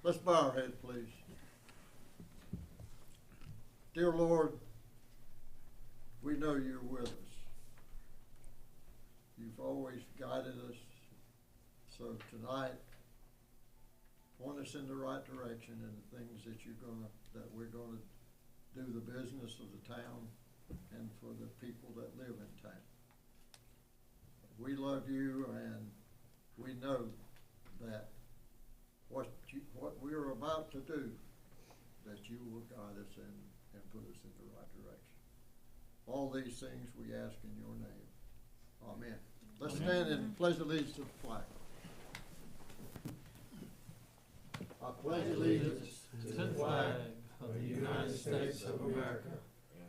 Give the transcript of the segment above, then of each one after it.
Let's bow our heads, please. Dear Lord, we know you're with us. You've always guided us. So tonight, point us in the right direction in the things that we're gonna do the business of the town and for the people that live in town. We love you, and we know that what we're about to do, that you will guide us and put us in the right direction. All these things we ask in your name. Amen. Let's stand and pledge allegiance to the flag. I pledge allegiance to the flag of the United States of America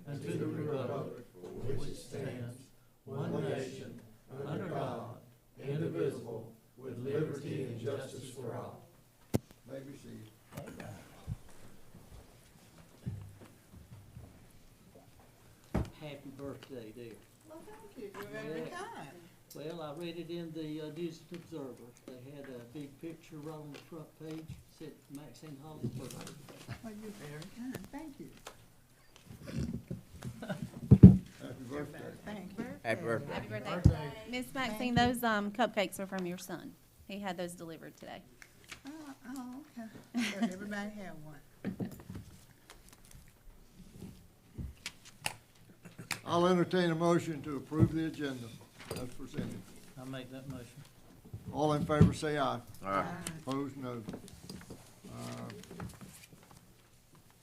and to the republic for which it stands, one nation, under God, indivisible, with liberty and justice for all. May be seated. Happy birthday, dear. Well, thank you. You're very kind. Well, I read it in the News and Observer. They had a big picture right on the front page, said Maxine Holly's birthday. Well, you're very kind. Thank you. Happy birthday. Thank you. Happy birthday. Happy birthday. Miss Maxine, those cupcakes are from your son. He had those delivered today. Oh, okay. So everybody have one. I'll entertain a motion to approve the agenda as presented. I make that motion. All in favor say aye. Aye. Opposed, no.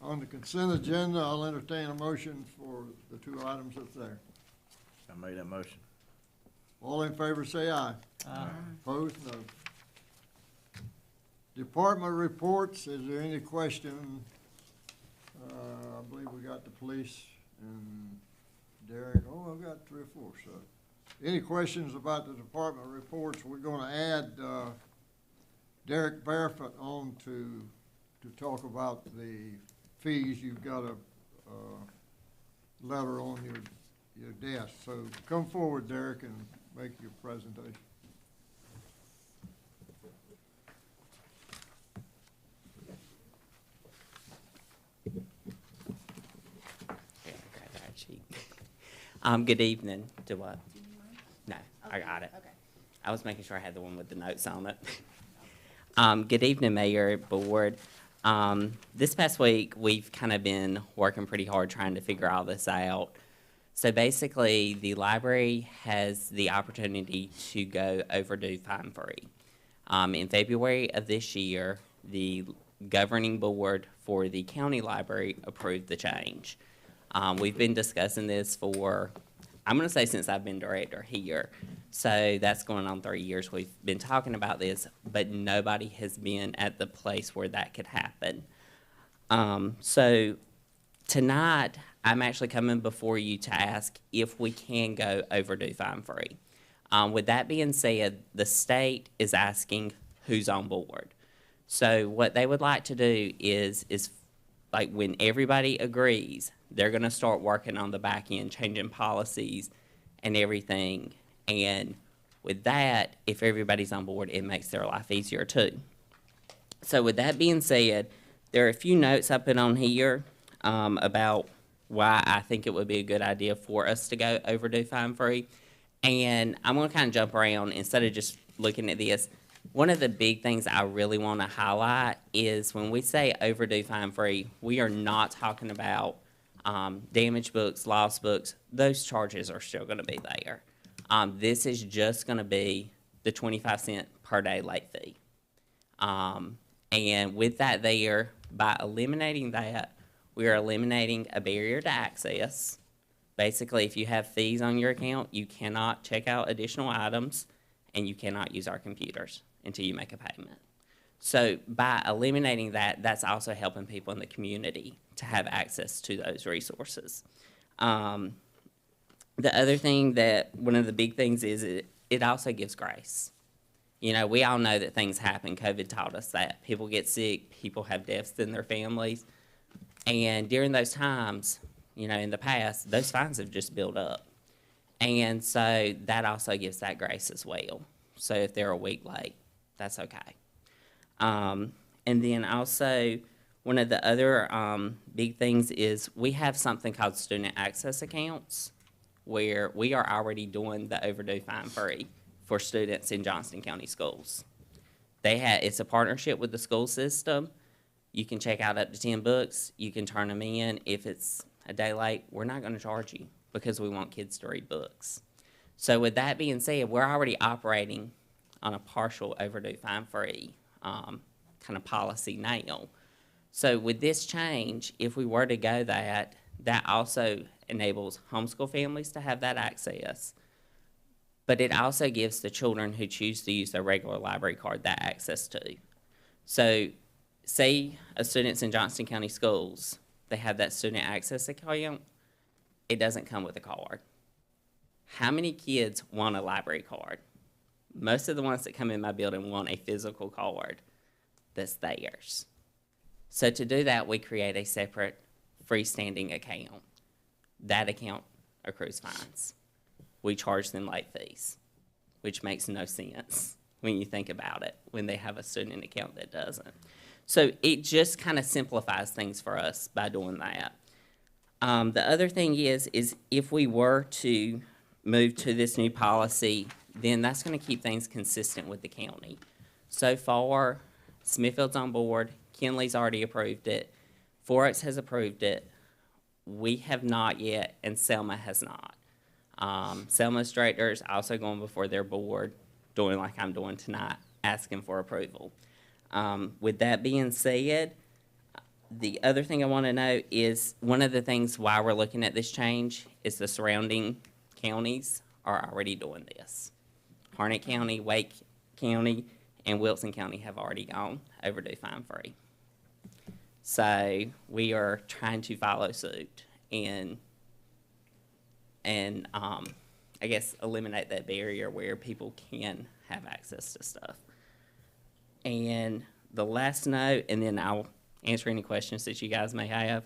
On the consent agenda, I'll entertain a motion for the two items that's there. I made that motion. All in favor say aye. Aye. Opposed, no. Department reports, is there any question? I believe we got the police and Derek. Oh, I've got 3 or 4, so. Any questions about the department reports? We're gonna add, Derek Barefoot on to talk about the fees. You've got a letter on your desk. So come forward, Derek, and make your presentation. Good evening. Do what? No, I got it. Okay. I was making sure I had the one with the notes on it. Good evening, Mayor, Board. This past week, we've kind of been working pretty hard trying to figure all this out. So basically, the library has the opportunity to go overdue fine-free. In February of this year, the governing board for the county library approved the change. We've been discussing this for, I'm going to say since I've been director here. So that's going on 3 years. We've been talking about this, but nobody has been at the place where that could happen. So tonight, I'm actually coming before you to ask if we can go overdue fine-free. With that being said, the state is asking who's on board. So what they would like to do is like when everybody agrees, they're going to start working on the back end, changing policies and everything. And with that, if everybody's on board, it makes their life easier too. So with that being said, there are a few notes I put on here about why I think it would be a good idea for us to go overdue fine-free. And I'm going to kind of jump around instead of just looking at this. One of the big things I really want to highlight is when we say overdue fine-free, we are not talking about damaged books, lost books. Those charges are still going to be there. This is just going to be the 25-cent per day late fee. And with that there, by eliminating that, we are eliminating a barrier to access. Basically, if you have fees on your account, you cannot check out additional items, and you cannot use our computers until you make a payment. So by eliminating that, that's also helping people in the community to have access to those resources. The other thing that, one of the big things is it also gives grace. You know, we all know that things happen. COVID taught us that. People get sick, people have deaths in their families. And during those times, you know, in the past, those fines have just built up. And so that also gives that grace as well. So if they're a week late, that's okay. And then also, one of the other big things is we have something called student access accounts, where we are already doing the overdue fine free for students in Johnston County schools. It's a partnership with the school system. You can check out up to 10 books. You can turn them in. If it's a day late, we're not going to charge you because we want kids to read books. So with that being said, we're already operating on a partial overdue fine free kind of policy now. So with this change, if we were to go that also enables homeschool families to have that access. But it also gives the children who choose to use their regular library card that access too. So say a student's in Johnston County Schools, they have that student access account, it doesn't come with a card. How many kids want a library card? Most of the ones that come in my building want a physical card that's theirs. So to do that, we create a separate freestanding account. That account accrues fines. We charge them late fees, which makes no sense when you think about it, when they have a student account that doesn't. So it just kind of simplifies things for us by doing that. The other thing is if we were to move to this new policy, then that's going to keep things consistent with the county. So far, Smithfield's on board, Kinley's already approved it, Forex has approved it, we have not yet, and Selma has not. Selma's directors also going before their board, doing like I'm doing tonight, asking for approval. With that being said, the other thing I want to know is one of the things why we're looking at this change is the surrounding counties are already doing this. Harnett County, Wake County, and Wilson County have already gone overdue fine free. So we are trying to follow suit and I guess eliminate that barrier where people can have access to stuff. And the last note, and then I'll answer any questions that you guys may have,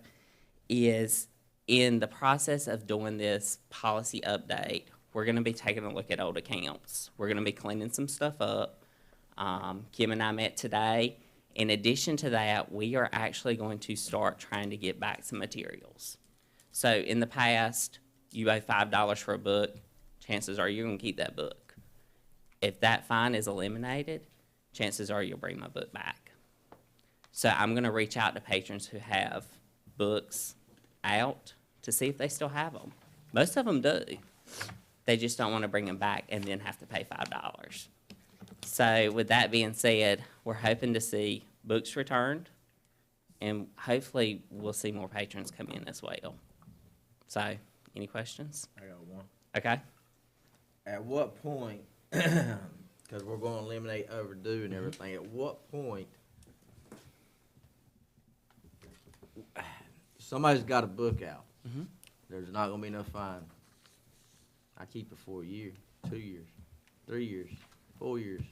is in the process of doing this policy update, we're going to be taking a look at old accounts. We're going to be cleaning some stuff up. Kim and I met today. In addition to that, we are actually going to start trying to get back some materials. So in the past, you owe $5 for a book, chances are you're going to keep that book. If that fine is eliminated, chances are you'll bring my book back. So I'm going to reach out to patrons who have books out to see if they still have them. Most of them do. They just don't want to bring them back and then have to pay $5. So with that being said, we're hoping to see books returned, and hopefully we'll see more patrons come in as well. So, any questions? I got one. Okay. At what point, because we're going to eliminate overdue and everything, at what point somebody's got a book out, there's not going to be no fine. I keep it for a year, 2 years, 3 years, 4 years,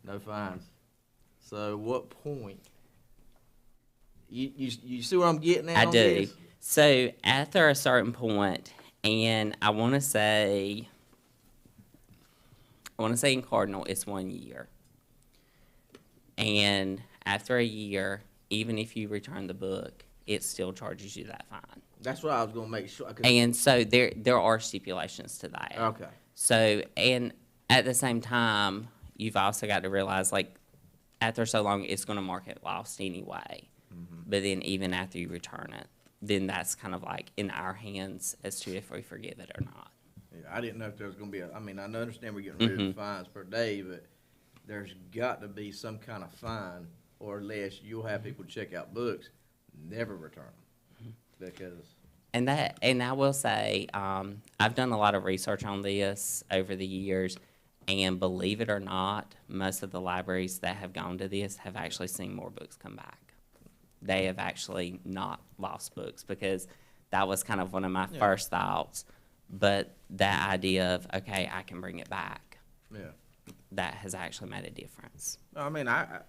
no fines. So what point? You see what I'm getting at? I on do. this? So after a certain point, and I want to say in Cardinal, it's 1 year. And after a year, even if you return the book, it still charges you that fine. That's what I was going to make sure. And so there are stipulations to that. Okay. So, and at the same time, you've also got to realize, like, after so long, it's going to mark it lost anyway. But then even after you return it, then that's kind of like in our hands as to if we forgive it or not. Yeah, I didn't know if there was going to be I mean, I understand we're getting rid of the fines per day, but there's got to be some kind of fine, or less you'll have people check out books, never return them. Because... And I will say, I've done a lot of research on this over the years, and believe it or not, most of the libraries that have gone to this have actually seen more books come back. They have actually not lost books, because that was kind of one of my first thoughts. But that idea of, okay, I can bring it back, that has actually made a difference. I mean, I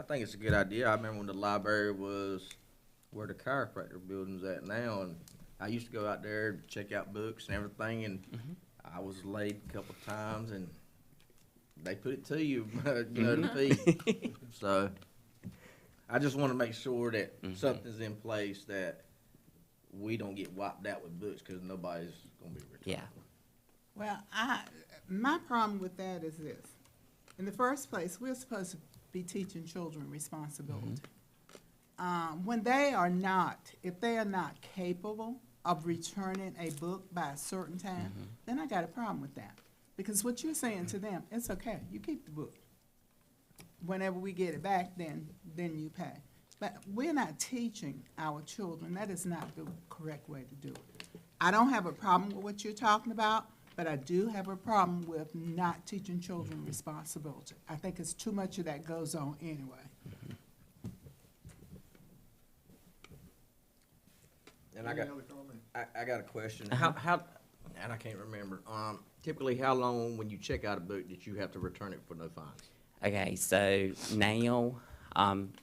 think it's a good idea. I remember when the library was where the chiropractor building's at now, and I used to go out there and check out books and everything, and I was late a couple of times, and they put it to you, you know, the fee. So, I just wanna make sure that Mhm. something's in place that we don't get wiped out with books, cause nobody's gonna be returning. Yeah. Well, my problem with that is this. In the first place, we're supposed to be teaching children responsibility. When they are not, if they are not capable of returning a book by a certain time, then I got a problem with that. Because what you're saying to them, it's okay, you keep the book. Whenever we get it back, then you pay. But we're not teaching our children, that is not the correct way to do it. I don't have a problem with what you're talking about, but I do have a problem with not teaching children responsibility. I think it's too much of that goes on anyway. And I Any got, other comment? I got a question. How, and I can't remember, typically how long when you check out a book that you have to return it for no fines? Okay, so now,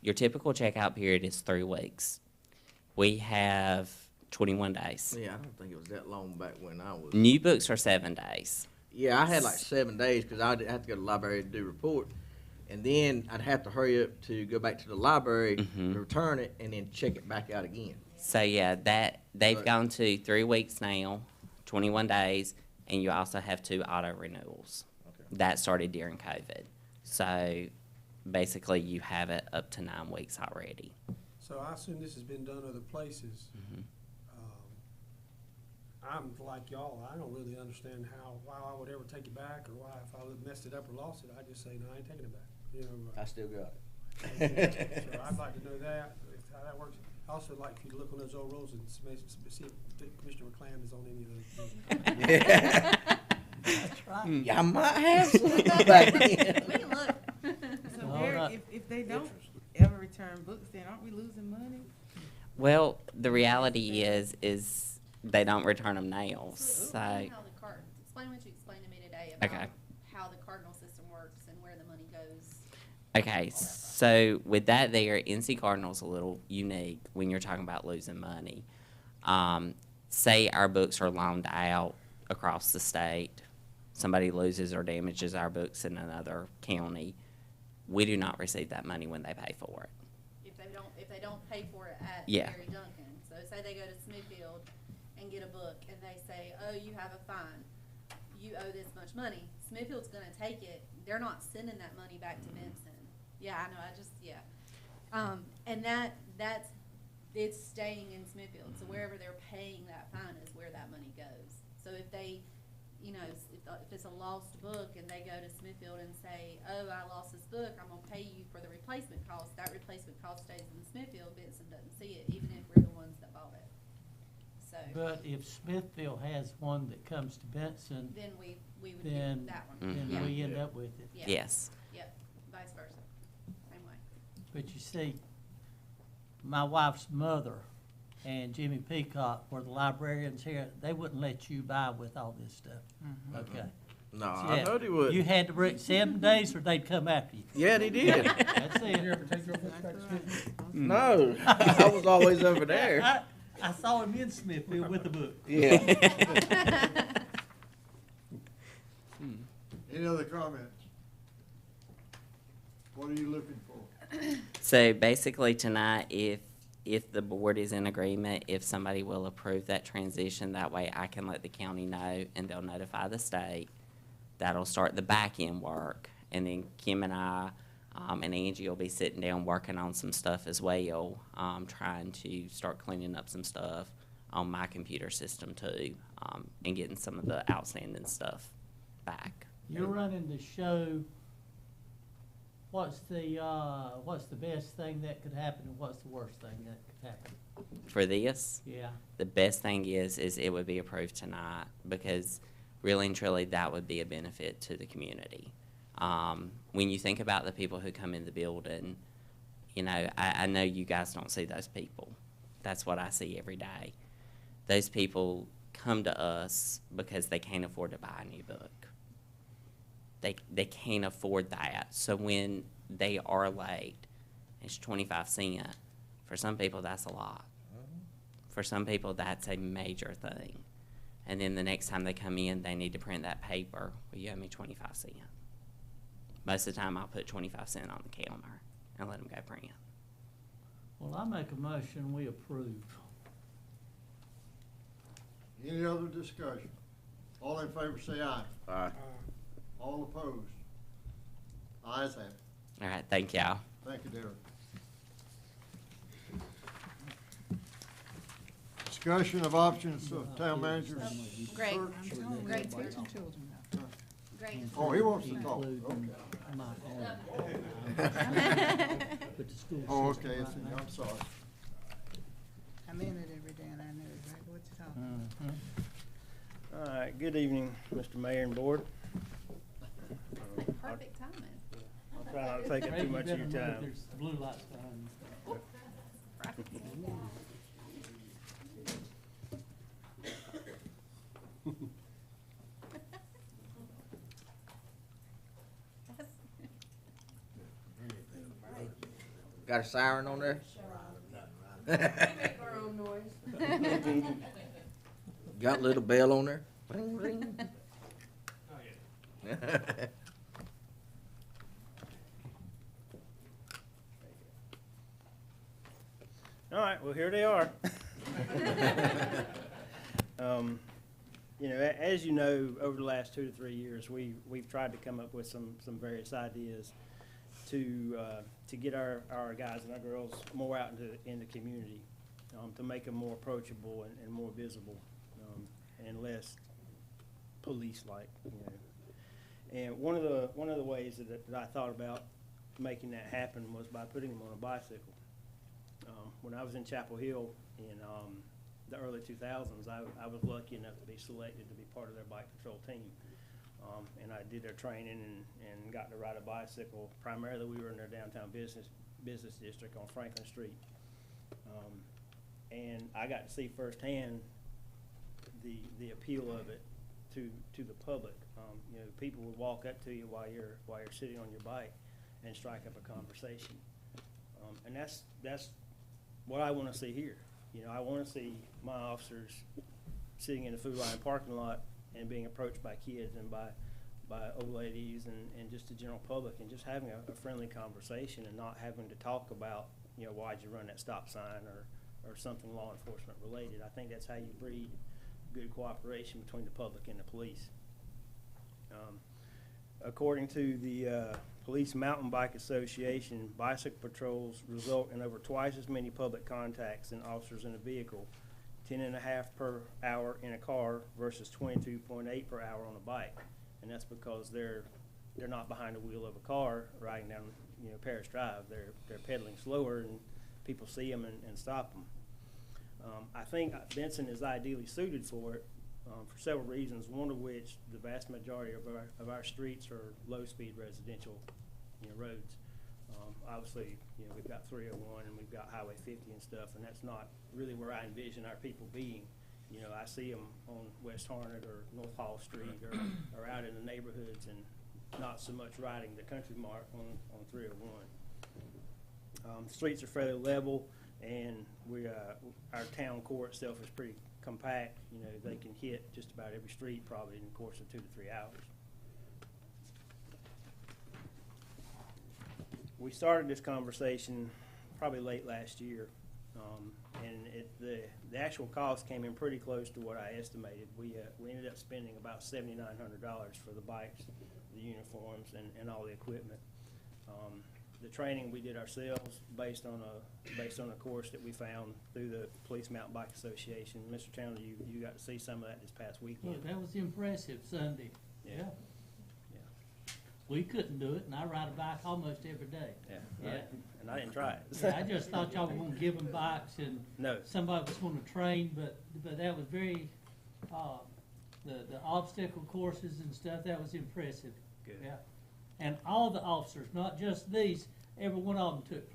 your typical checkout period is 3 weeks. We have 21 days. Yeah, I don't think it was that long back when I was. New books are 7 days. Yeah, I had like 7 days, cause I'd have to go to the library to do report. And then I'd have to hurry up to go back to the library, return it, and then check it back out again. So yeah, they've Right. gone to 3 weeks now, 21 days, and you also have 2 auto renewals. Okay. That started during COVID. So basically, you have it up to 9 weeks already. So I assume this has been done other places. I'm like y'all, I don't really understand why I would ever take it back, or why if I messed it up or lost it, I just say, no, I ain't taking it back, you know. I still got So I'd it. like to know that, how that works. I also like for you to look on those old rules and see if Commissioner McClam is on any of those. That's right. Yeah, I might have some back then. We can look. So All where, right. if they don't ever return books, then aren't we losing money? Well, the reality is they don't return them now. Explain So how the explain what you explained to me today about Okay. how the cardinal system works and where the money goes. okay, so with that there, NC Cardinal's a little unique when you're talking about losing money. Say our books are loaned out across the state. Somebody loses or damages our books in another county. We do not receive that money when they pay for it. If they don't pay for it at Yeah. Mary Duncan, so say they go to Smithfield and get a book and they say, oh, you have a fine, you owe this much money, Smithfield's gonna take it, they're not sending that money back to Benson. Yeah, I know, and it's staying in Smithfield, so wherever they're paying that fine is where that money goes. So if they, you know, if it's a lost book and they go to Smithfield and say, oh, I lost this book, I'm gonna pay you for the replacement cost, that replacement cost stays in Smithfield, Benson doesn't see it, even if we're the ones that bought it. So, But if Smithfield has one that comes to Benson, then we would then- get that one. Mhm. then Yeah. we end up with it. Yeah. Yes. Yep, vice versa, same way. But you see, my wife's mother and Jimmy Peacock were the librarians here. They wouldn't let you buy with all this stuff. Okay. No, Yeah. I know they would. You had to wait 7 days or they'd come after you. Yeah, they did. That's it. No, I was always over there. I saw him in Smithfield with the book. Yeah. Any other comments? What are you looking for? So basically tonight, if the board is in agreement, if somebody will approve that transition, that way I can let the county know and they'll notify the state. That'll start the back end work. And then Kim and I, and Angie will be sitting down working on some stuff as well, trying to start cleaning up some stuff on my computer system too, and getting some of the outstanding stuff back. You're running the show. What's the best thing that could happen and what's the worst thing that could happen? For this, Yeah. the best thing is it would be approved tonight, because really and truly that would be a benefit to the community. When you think about the people who come in the building, you know, I know you guys don't see those people. That's what I see every day. Those people come to us because they can't afford to buy a new book. They can't afford that. So when they are late, it's 25 cents. For some people, that's a lot. For some people, that's a major thing. And then the next time they come in, they need to print that paper. Well, you owe me 25 cents. Most of the time, I'll put 25 cents on the counter and let them go print. Well, I make a motion, we approve. Any other discussion? All in favor say aye. Aye. All opposed? Ayes have it. All right, thank y'all. Thank you, Derek. Discussion of options of town manager's Great. search. I'm telling you, Great. teaching children though. Great. Oh, he wants to talk. Including Okay. my own. But the school Oh, system okay, right now. I'm sorry. I'm in it every day and I know exactly what you're talking about. Mhm. All right, good evening, Mr. Mayor and Board. Perfect timing. I'll try not to take up Ray, too you much of better your move. time. There's blue lights behind you. Got a siren on there? Got a little bell on there? Ring, ring. All right, well, here they are. You know, as you know, over the last 2 to 3 years, we've tried to come up with some various ideas to get our guys and our girls more out in the community, to make them more approachable and more visible, and less police-like, you know. And one of the ways that I thought about making that happen was by putting them on a bicycle. When I was in Chapel Hill in the early 2000s, I was lucky enough to be selected to be part of their bike patrol team. And I did their training and got to ride a bicycle. Primarily, we were in their downtown business district on Franklin Street. And I got to see firsthand the appeal of it to the public. You know, people would walk up to you while you're sitting on your bike and strike up a conversation. And that's what I want to see here. You know, I want to see my officers sitting in the Food Lion parking lot and being approached by kids and by old ladies and just the general public, and just having a friendly conversation and not having to talk about, you know, why'd you run that stop sign or something law enforcement related. I think that's how you breed good cooperation between the public and the police. According to the Police Mountain Bike Association, bicycle patrols result in over twice as many public contacts than officers in a vehicle, 10.5 per hour in a car versus 22.8 per hour on a bike. And that's because they're not behind the wheel of a car riding down, you know, Paris Drive. They're pedaling slower, and people see them and stop them. I think Benson is ideally suited for it for several reasons. One of which, the vast majority of our streets are low-speed residential, you know, roads. Obviously, you know, we've got 301 and we've got Highway 50 and stuff, and that's not really where I envision our people being. You know, I see them on West Harnett or North Hall Street or out in the neighborhoods, and not so much riding the country mark on 301. The streets are fairly level, and our town core itself is pretty compact. You know, they can hit just about every street probably in the course of 2 to 3 hours. We started this conversation probably late last year, and the actual cost came in pretty close to what I estimated. We ended up spending about $7,900 for the bikes, the uniforms, and all the equipment. The training we did ourselves based on a course that we found through the Police Mountain Bike Association. Mr. Chandler, you got to see some of that this past weekend. Look, that was impressive Sunday. Yeah. Yeah. We couldn't do it, and I ride a bike almost every day. Yeah. Yeah. And I didn't try it. Yeah, I just thought y'all were gonna give them bikes and No. somebody was gonna train, but that was very, the obstacle courses and stuff, that was impressive. Good. Yeah. And all the officers, not just these, every one of them took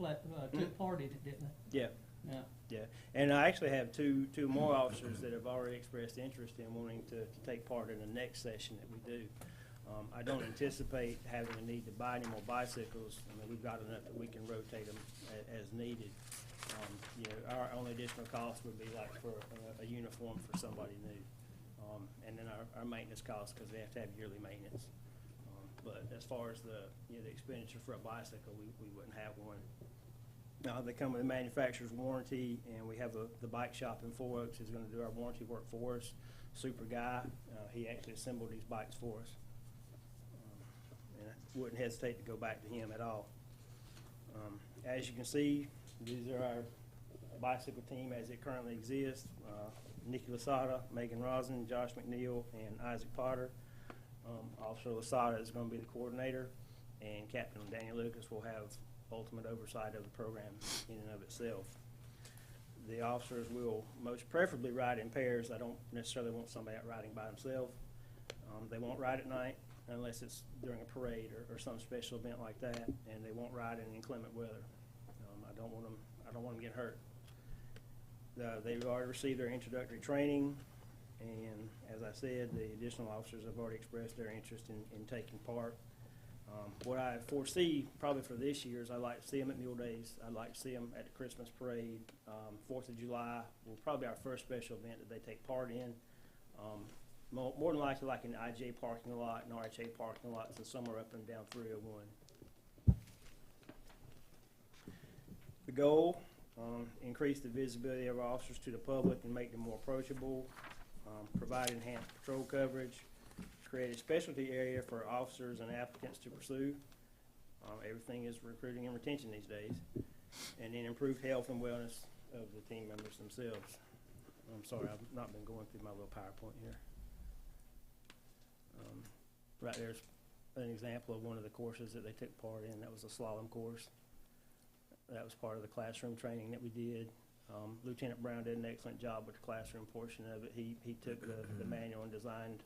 part in it, didn't they? Yeah. Yeah. Yeah, and I actually have two more officers that have already expressed interest in wanting to take part in the next session that we do. I don't anticipate having a need to buy any more bicycles. I mean, we've got enough that we can rotate them as needed. You know, our only additional cost would be like for a uniform for somebody new, and then our maintenance costs, because they have to have yearly maintenance. But as far as the expenditure for a bicycle, we wouldn't have one. They come with a manufacturer's warranty, and we have the bike shop in Four Oaks is gonna do our warranty work for us. Super guy, he actually assembled these bikes for us. And I wouldn't hesitate to go back to him at all. As you can see, these are our bicycle team as it currently exists. Nikki Lasada, Megan Rosin, Josh McNeil, and Isaac Potter. Officer Lasada is gonna be the coordinator, and Captain Daniel Lucas will have ultimate oversight of the program in and of itself. The officers will most preferably ride in pairs. I don't necessarily want somebody out riding by themselves. They won't ride at night unless it's during a parade or some special event like that, and they won't ride in inclement weather. I don't want them getting hurt. They've already received their introductory training, and as I said, the additional officers have already expressed their interest in taking part. What I foresee probably for this year is I'd like to see them at Mule Days. I'd like to see them at the Christmas Parade. 4th of July will probably be our first special event that they take part in. More than likely like in the IJ parking lot and RHA parking lots and somewhere up and down 301. The goal, increase the visibility of our officers to the public and make them more approachable, provide enhanced patrol coverage, create a specialty area for officers and applicants to pursue. Everything is recruiting and retention these days. And then improve health and wellness of the team members themselves. I'm sorry, I've not been going through my little PowerPoint here. Right there's an example of one of the courses that they took part in. That was a slalom course. That was part of the classroom training that we did. Lieutenant Brown did an excellent job with the classroom portion of it. He took the manual and designed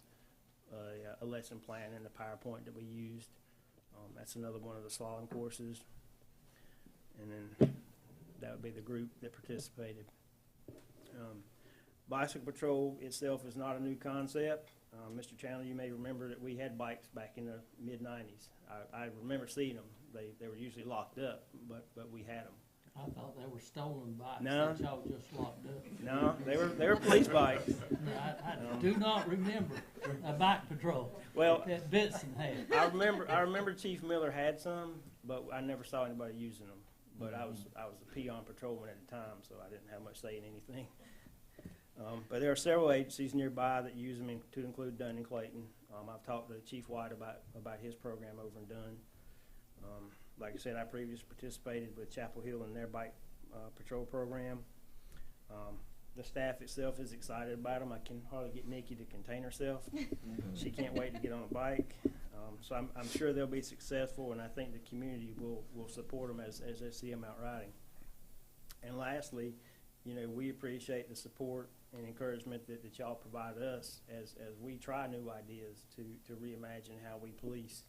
a lesson plan in the PowerPoint that we used. That's another one of the slalom courses. And then that would be the group that participated. Bicycle patrol itself is not a new concept. Mr. Chandler, you may remember that we had bikes back in the mid-90s. I remember seeing them. They were usually locked up, but we had them. I thought they were stolen bikes No. that y'all just locked up. No, they were police bikes. I do not remember a bike patrol Well, that Benson had. I remember Chief Miller had some, but I never saw anybody using them. But I was a peon patrolman at the time, so I didn't have much say in anything. But there are several agencies nearby that use them, to include Dunn and Clayton. I've talked to Chief White about his program over in Dunn. Like I said, I previously participated with Chapel Hill in their bike patrol program. The staff itself is excited about them. I can hardly get Nikki to contain herself. She can't wait to get on a bike. So I'm sure they'll be successful, and I think the community will support them as they see them out riding. And lastly, we appreciate the support and encouragement that y'all provide us as we try new ideas to reimagine how we police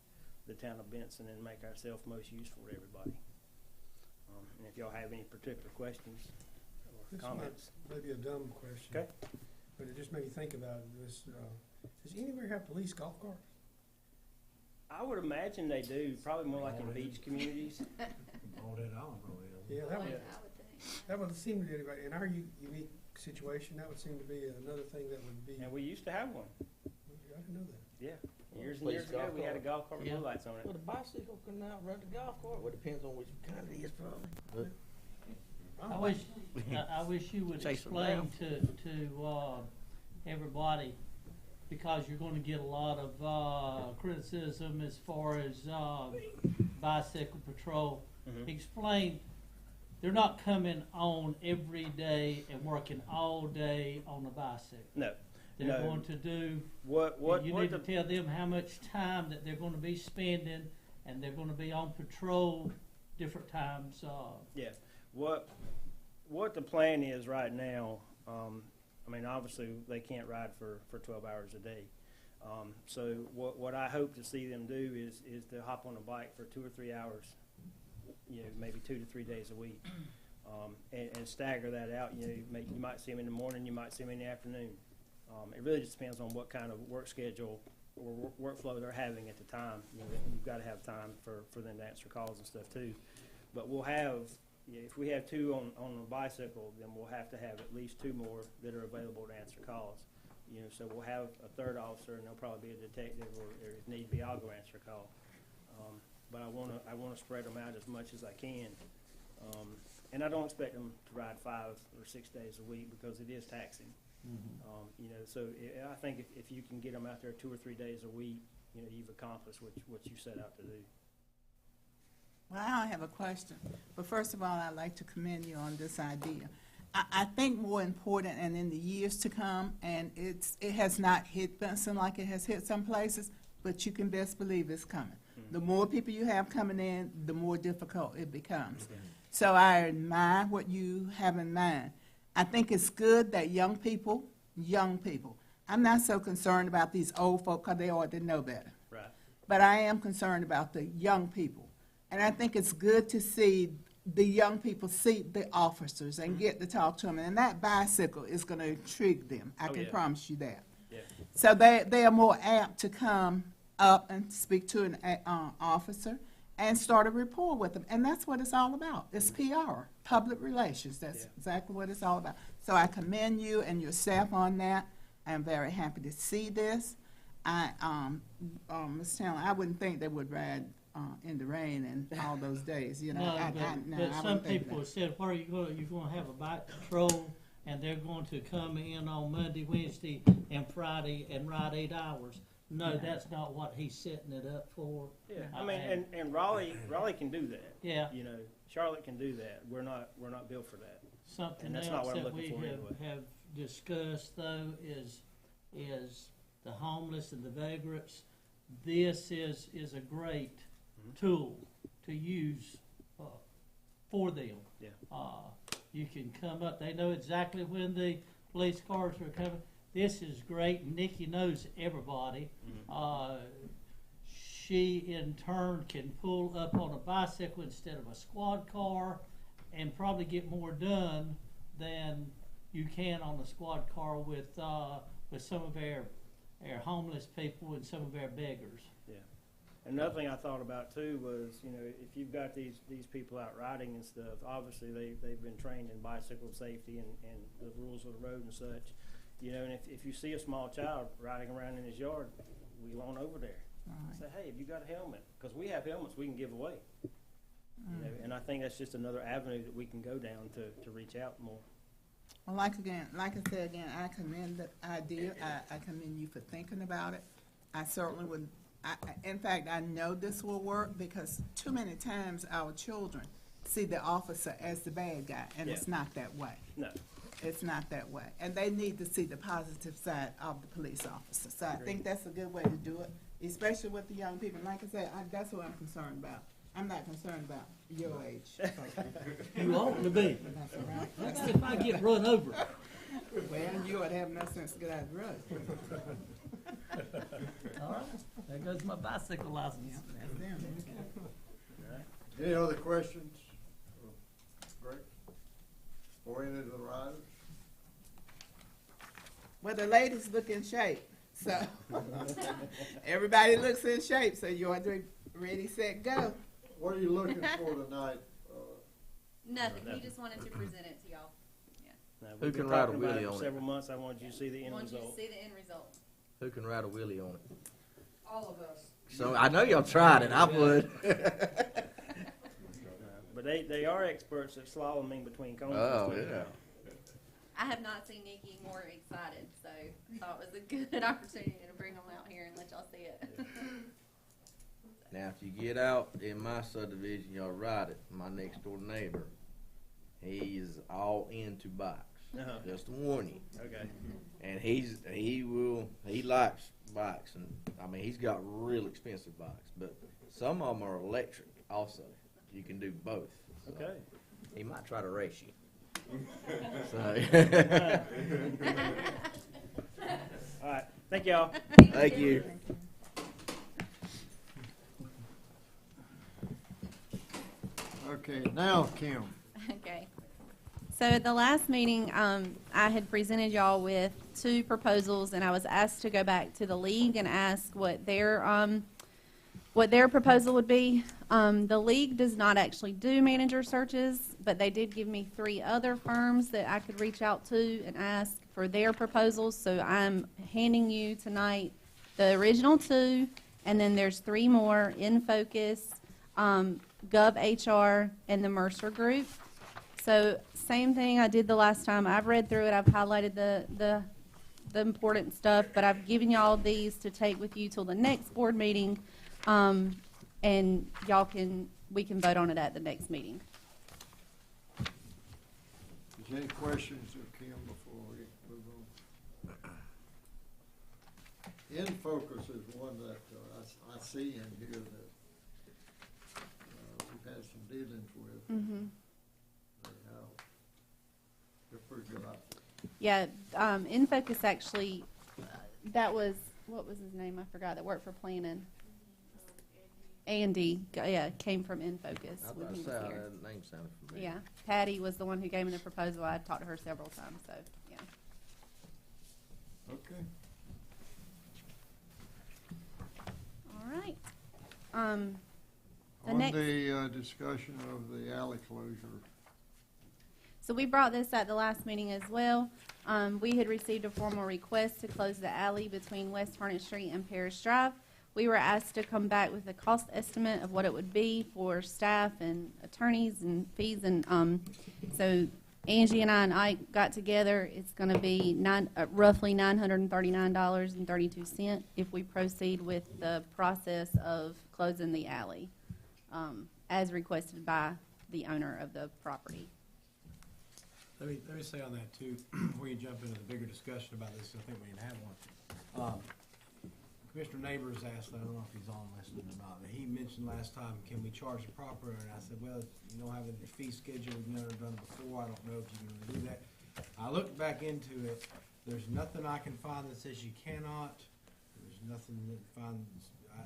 the town of Benson and make ourselves most useful to everybody. And if y'all have any particular questions or This comments. might be a dumb question. Okay. But it just made me think about this. Does anywhere have police golf carts? I would imagine they do, probably more like in beach communities. All that island probably has. Yeah, I would think. that would seem to be, in our unique situation, that would seem to be another thing that would be, And we used to have one. I didn't know that. Yeah. Years and Police years ago, golf we had a cart. golf cart with Yeah. blue lights on it. Well, the bicycle can now run the golf cart. Well, it depends on which kind it is, probably. I wish you would Chase them explain to everybody, because you're gonna get a lot of criticism as far as bicycle patrol. Mhm. Explain, they're not coming on every day and working all day on a bicycle. No. They're No. going to do, What you need to the, tell them how much time that they're gonna be spending, and they're gonna be on patrol different times, yeah, what the plan is right now, obviously, they can't ride for 12 hours a day. So what I hope to see them do is to hop on a bike for 2 or 3 hours, maybe 2 to 3 days a week, and stagger that out. You might see them in the morning, you might see them in the afternoon. It really just depends on what kind of work schedule or workflow they're having at the time. You've got to have time for them to answer calls and stuff too. But we'll have, if we have 2 on a bicycle, then we'll have to have at least 2 more that are available to answer calls. So we'll have a 3rd officer, and there'll probably be a detective, or if need be, I'll go answer a call. But I want to spread them out as much as I can. And I don't expect them to ride 5 or 6 days a week because it is taxing. You know, so I think if you can get them out there 2 or 3 days a week, you know, you've accomplished what you set out to do. Well, I have a question, but first of all, I'd like to commend you on this idea. I think more important, and in the years to come, and it has not hit Benson like it has hit some places, but you can best believe it's coming. The more people you have coming in, the more difficult it becomes. So I admire what you have in mind. I think it's good that young people, I'm not so concerned about these old folk because they ought to know better. Right. But I am concerned about the young people. And I think it's good to see the young people see the officers and get to talk to them. And that bicycle is going to intrigue them. I Oh, can yeah. promise you that. Yeah. So they are more apt to come up and speak to an officer and start a rapport with them. And that's what it's all about. It's PR, public relations. That's Yeah. exactly what it's all about. So I commend you and your staff on that. I'm very happy to see this. Ms. Chandler, I wouldn't think they would ride in the rain and all those days, you know. No, I but some wouldn't think people that. said, where are you going, you're gonna have a bike patrol, and they're going to come in on Monday, Wednesday, and Friday, and ride 8 hours. No, that's not what he's setting it up for. Yeah, I mean, and Raleigh can do that. Yeah. You know, Charlotte can do that. We're not built for that. Something And that's not else what I'm that looking we for anyway. have discussed, though, is the homeless and the vagrants. This is a great tool to use for them. Yeah. You can come up, they know exactly when the police cars are coming. This is great. Nikki knows everybody. She, in turn, can pull up on a bicycle instead of a squad car and probably get more done than you can on a squad car with some of our homeless people and some of our beggars. Yeah. Another thing I thought about too was, you know, if you've got these people out riding and stuff, obviously they've been trained in bicycle safety and the rules of the road and such. You know, and if you see a small child riding around in his yard, wheel on over there. Right. Say, hey, have you got a helmet? Because we have helmets we can give away. You know, and I think that's just another avenue that we can go down to reach out more. Well, like I said again, I commend the idea. I commend you for thinking about it. I certainly would. In fact, I know this will work because too many times our children see the officer as the bad guy, and it's not that way. No. It's not that way. And they need to see the positive side of the police officer. So I think that's a good way to do it, especially with the young people. Like I said, that's what I'm concerned about. I'm not concerned about your age. You ought to be. That's all right. That's if I get run over. Well, you ought to have enough sense to get out of the road. All right, there goes my bicycle license. Yeah, that's them. Any other questions? Greg? Or any of the riders? Well, the ladies look in shape, so everybody looks in shape, so you are ready, set, go. What are you looking for tonight? Nothing, he just wanted to present it to y'all. Now, Who we've been can ride a talking about wheelie it for on it? several months. I wanted you to see the end Want you to result. see the end result. Who can ride a wheelie on it? All of us. So I know y'all tried it. I would. But they are experts at slaloming between cones. Oh, and stuff. yeah. I have not seen Nikki more excited, so I thought it was a good opportunity to bring them out here and let y'all see it. Now, if you get out in my subdivision, y'all ride it. My next door neighbor, he is all into bikes. Uh-huh. Just to warn you. Okay. And he likes bikes, and I mean he's got real expensive bikes, but some of them are electric also. You can do both. So Okay. he might try to race you. So All right. Thank y'all. thank you. Okay, now, Kim. Okay. So at the last meeting, I had presented y'all with 2 proposals, and I was asked to go back to the league and ask what their proposal would be. The league does not actually do manager searches, but they did give me 3 other firms that I could reach out to and ask for their proposals. So I'm handing you tonight the original 2, and then there's 3 more: In Focus, GovHR, and the Mercer Group. So same thing I did the last time. I've read through it. I've highlighted the important stuff, but I've given y'all these to take with you till the next board meeting, and we can vote on it at the next meeting. Is there any questions of Kim before we move on? In focus is one that I see in here that we've had some dealings with. Mm-hmm. They're pretty good outfit. Yeah, In Focus actually, that was, what was his name? I forgot, that worked for planning. Andy, yeah, came from In Focus I when was he about to was say, here. that name sounded familiar. Yeah, Patty was the one who gave me the proposal. I talked to her several times, so, yeah. Okay. All right. The On next, the discussion of the alley closure, so we brought this at the last meeting as well. We had received a formal request to close the alley between West Harnett Street and Parish Drive. We were asked to come back with a cost estimate of what it would be for staff and attorneys and fees, and so Angie and Ike got together. It's going to be roughly $939.32 if we proceed with the process of closing the alley, as requested by the owner of the property. Let me say on that too, before you jump into the bigger discussion about this, I think we can have one. Commissioner Neighbors asked, I don't know if he's on listening or not, but he mentioned last time, can we charge the proper owner? And I said, well, you don't have a fee schedule, we've never done it before, I don't know if you can do that. I looked back into it, there's nothing I can find that says you cannot, there's nothing that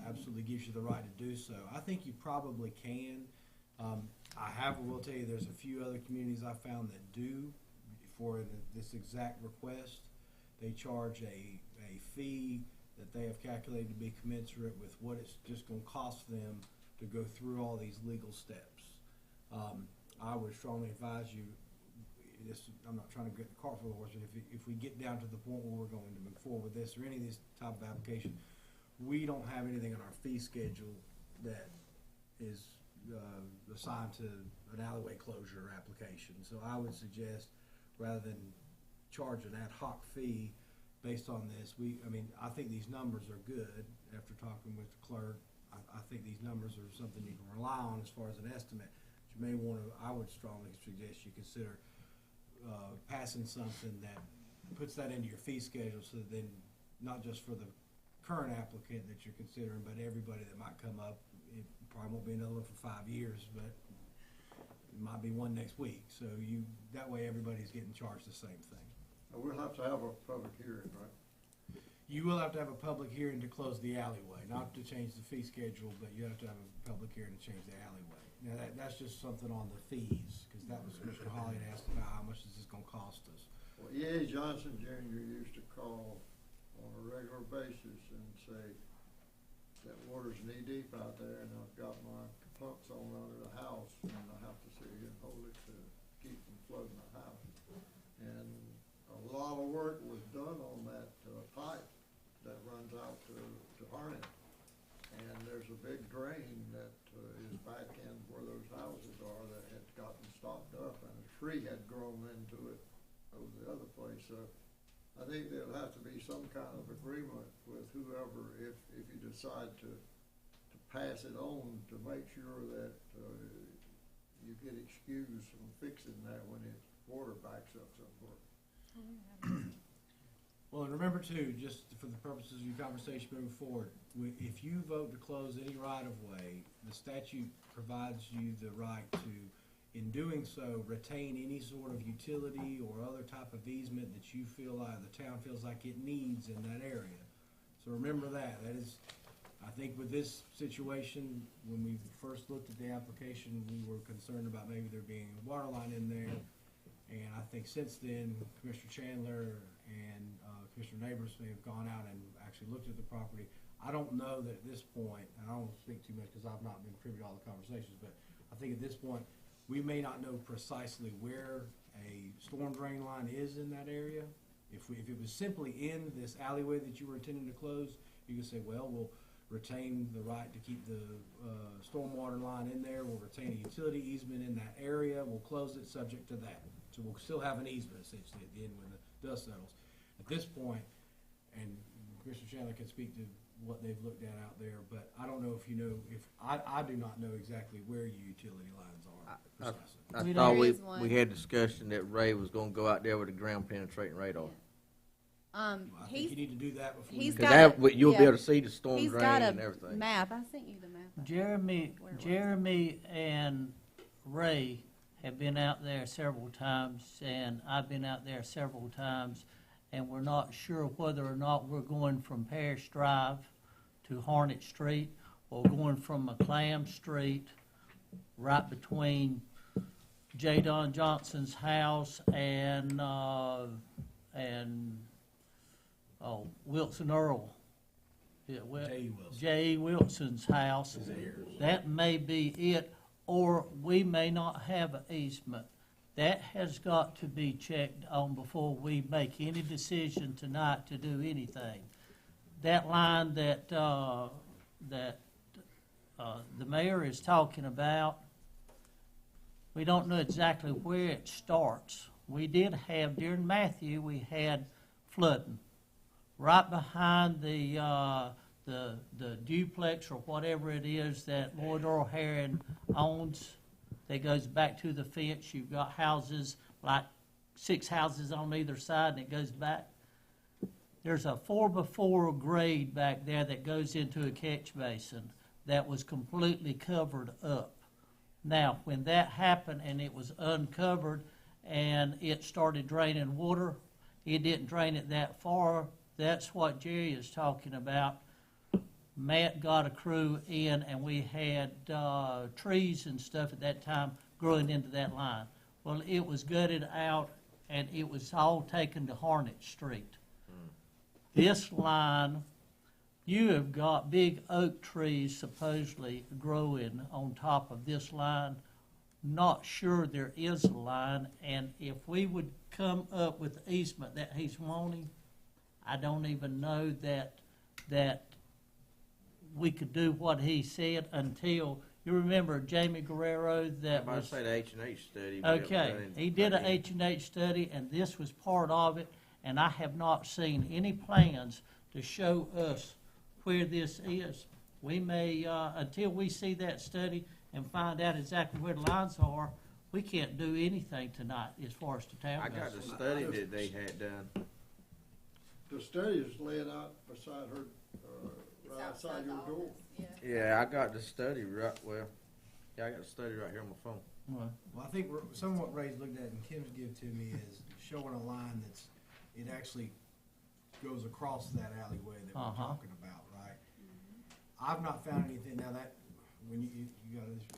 absolutely gives you the right to do so. I think you probably can. I will tell you, there's a few other communities I found that do for this exact request. They charge a fee that they have calculated to be commensurate with what it's just going to cost them to go through all these legal steps. I would strongly advise you, I'm not trying to get the cart before the horse, but if we get down to the point where we're going to move forward with this or any of this type of application, we don't have anything in our fee schedule that is assigned to an alleyway closure application. So I would suggest, rather than charge an ad hoc fee based on this, I think these numbers are good. After talking with the clerk, I think these numbers are something you can rely on as far as an estimate. You may want to, I would strongly suggest you consider passing something that puts that into your fee schedule, so that then, not just for the current applicant that you're considering, but everybody that might come up. It probably won't be another one for 5 years, but it might be one next week. So that way everybody's getting charged the same thing. we'll have to have a public hearing, right? You will have to have a public hearing to close the alleyway, not to change the fee schedule, but you have to have a public hearing to change the alleyway. Now, that's just something on the fees, because that was Mr. Holly had asked about how much is this gonna cost us. Well, E.A. Johnson Jr. used to call on a regular basis and say, that water's knee deep out there, and I've got my pumps on under the house, and I have to sit here and hold it to keep from flooding the house. And a lot of work was done on that pipe that runs out to Harnett. And there's a big drain that is back in where those houses are that had gotten stopped up, and a tree had grown into it over the other place. So I think there'll have to be some kind of agreement with whoever, if you decide to pass it on, to make sure that you get excused from fixing that when water backs up somewhere. Well, and remember too, just for the purposes of your conversation moving forward, if you vote to close any right-of-way, the statute provides you the right to, in doing so, retain any sort of utility or other type of easement that you feel like, the town feels like it needs in that area. So remember that. That is, I think with this situation, when we first looked at the application, we were concerned about maybe there being a water line in there. And I think since then, Commissioner Chandler and Commissioner Neighbors may have gone out and actually looked at the property. I don't know that at this point, and I don't speak too much because I've not been privy to all the conversations, but I think at this point, we may not know precisely where a storm drain line is in that area. If it was simply in this alleyway that you were intending to close, you could say, well, we'll retain the right to keep the stormwater line in there. We'll retain a utility easement in that area. We'll close it subject to that. So we'll still have an easement essentially at the end when the dust settles. At this point, and Commissioner Chandler can speak to what they've looked at out there, but I don't know if you know, I do not know exactly where your utility lines are precisely. I We thought don't- we, There is one. we had discussion that Ray was gonna go out there with a ground penetrating radar. I think you He's, need to do that before you. he's do got that. Cause that, you'll be yeah. able to see the storm he's drain got and a everything. map. I sent you the map. Jeremy, Where was it? Jeremy and Ray have been out there several times, and I've been out there several times, and we're not sure whether or not we're going from Parish Drive to Hornet Street, or going from McClam Street, right between J. Don Johnson's house and Wilson Earl. Yeah, J.E. Wilson. J.E. Wilson's house. That may be it, or we may not have an easement. That has got to be checked on before we make any decision tonight to do anything. That line that the mayor is talking about, we don't know exactly where it starts. We did have, during Matthew, we had flooding. Right behind the duplex or whatever it is that Lloyd Earl Herron owns, that goes back to the fence. You've got houses, like 6 houses on either side, and it goes back. There's a 4x4 grade back there that goes into a catch basin that was completely covered up. Now, when that happened and it was uncovered and it started draining water, it didn't drain it that far. That's what Jerry is talking about. Matt got a crew in, and we had trees and stuff at that time growing into that line. Well, it was gutted out, and it was all taken to Hornet Street. This line, you have got big oak trees supposedly growing on top of this line. Not sure there is a line, and if we would come up with the easement that he's wanting, I don't even know that we could do what he said until, you remember Jamie Guerrero that I was. say the H&H study. we haven't Okay, done he did an anything. H&H study, and this was part of it, and I have not seen any plans to show us where this is. We may, until we see that study and find out exactly where the lines are, we can't do anything tonight as far as the town I goes. got the study that they had done. The study is laying out beside her, right outside your door. Yeah, I got the study right, I got the study right here on my phone. Well, Well, I think some of what Ray's looked at and Kim's give to me is showing a line it actually goes across that alleyway that we're talking about, right? I've not found anything, now that, when you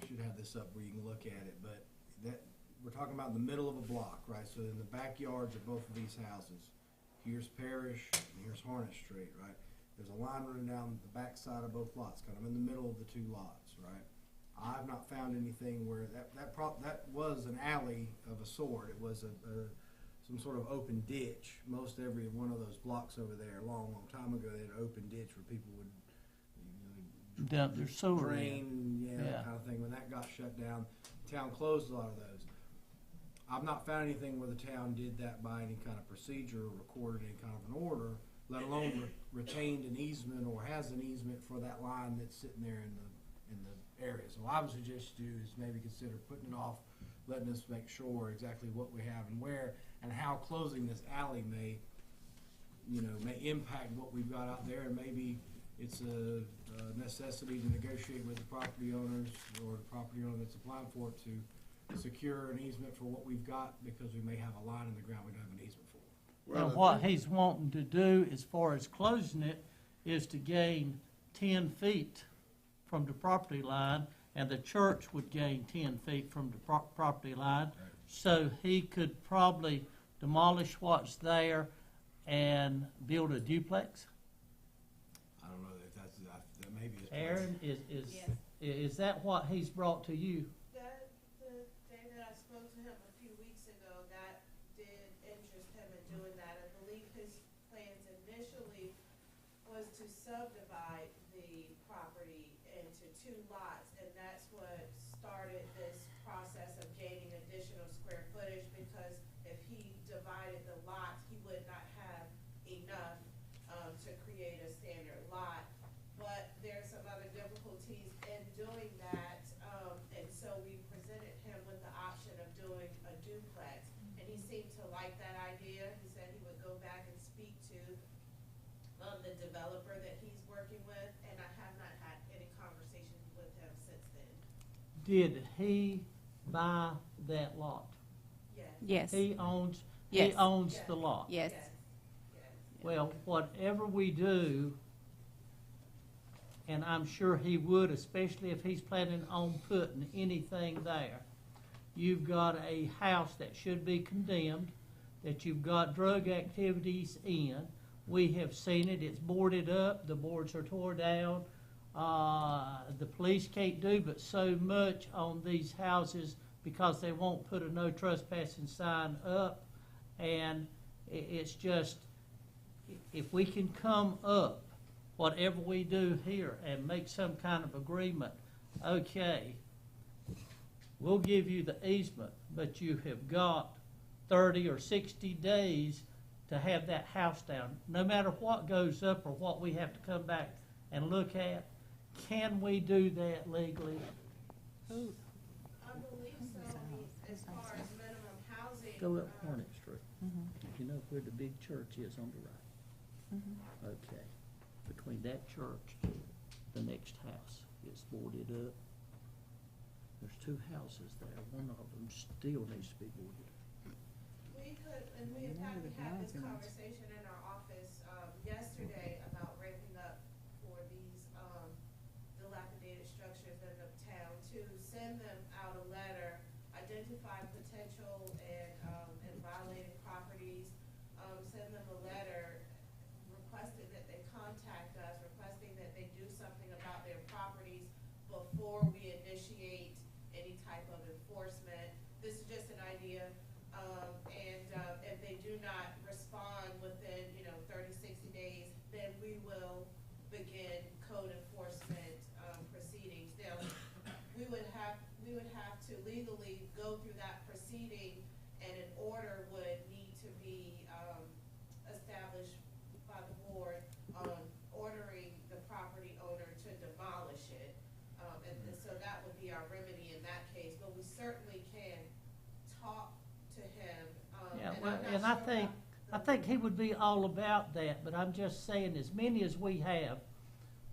should have this up where you can look at it, but we're talking about in the middle of a block, right? So in the backyards of both of these houses, here's Parish and here's Hornet Street, right? There's a line running down the back side of both lots, kind of in the middle of the 2 lots, right? I've not found anything where that was an alley of a sort. It was some sort of open ditch. Most every one of those blocks over there, a long, long time ago, they had an open ditch where people would dump their sewer in. drain, Yeah. that kind of thing. When that got shut down, the town closed a lot of those. I've not found anything where the town did that by any kind of procedure or recorded any kind of an order, let alone retained an easement or has an easement for that line that's sitting there in the area. So I would suggest you is maybe consider putting it off, letting us make sure exactly what we have and where, and how closing this alley may impact what we've got out there, and maybe it's a necessity to negotiate with the property owners or the property owner that's applying for it to secure an easement for what we've got, because we may have a line in the ground we don't have an easement for. Well, And what he's wanting to do as far as closing it is to gain 10 feet from the property line, and the church would gain 10 feet from the property line. So he could probably demolish what's there and build a duplex. I don't know if that may be his plan. Aaron, is that what he's brought to you? That, the day that I spoke to him a few weeks ago, that did interest him in doing that. I believe his plans initially was to subdivide the property into 2 lots, and that's what started this process of gaining additional square footage, because if he divided the lots, he would not have enough to create a standard lot. But there's some other difficulties in doing that, and so we presented him with the option of doing a duplex, and he seemed to like that idea. He said he would go back and speak to the developer that he's working with, and I have not had any conversations with him since then. Did he buy that lot? Yes. Yes, He owns Yes. the lot. yes. Yes. Well, whatever we do, and I'm sure he would, especially if he's planning on putting anything there, you've got a house that should be condemned, that you've got drug activities in. We have seen it, it's boarded up, the boards are tore down. The police can't do but so much on these houses because they won't put a no trespassing sign up. And it's just, if we can come up, whatever we do here, and make some kind of agreement, okay, we'll give you the easement, but you have got 30 or 60 days to have that house down. No matter what goes up or what we have to come back and look at, can we do that legally? I believe so. I mean, as far as minimum housing. Go up Hornet Street. You know where the big church is on the right? Okay. Between that church, the next house is boarded up. There's 2 houses there. One of them still needs to be boarded up. We could, and we in fact, we had this conversation in our office, yesterday about ramping up for these, dilapidated structures in the town, to send them out a letter, identify potential and violating properties, send them a letter requesting that they contact us, requesting that they do something about their properties before we initiate any type of enforcement. This is just an idea. If they do not respond within, 30, 60 days, then we will begin code enforcement, proceedings. Now, we would have to legally go through that proceeding, and an order would need to be, established by the board, ordering the property owner to demolish it. And so that would be our remedy in that case, but we certainly can talk to him. Yeah, and well, I'm not and sure I think he would be all about that, but I'm just saying, as many as we have,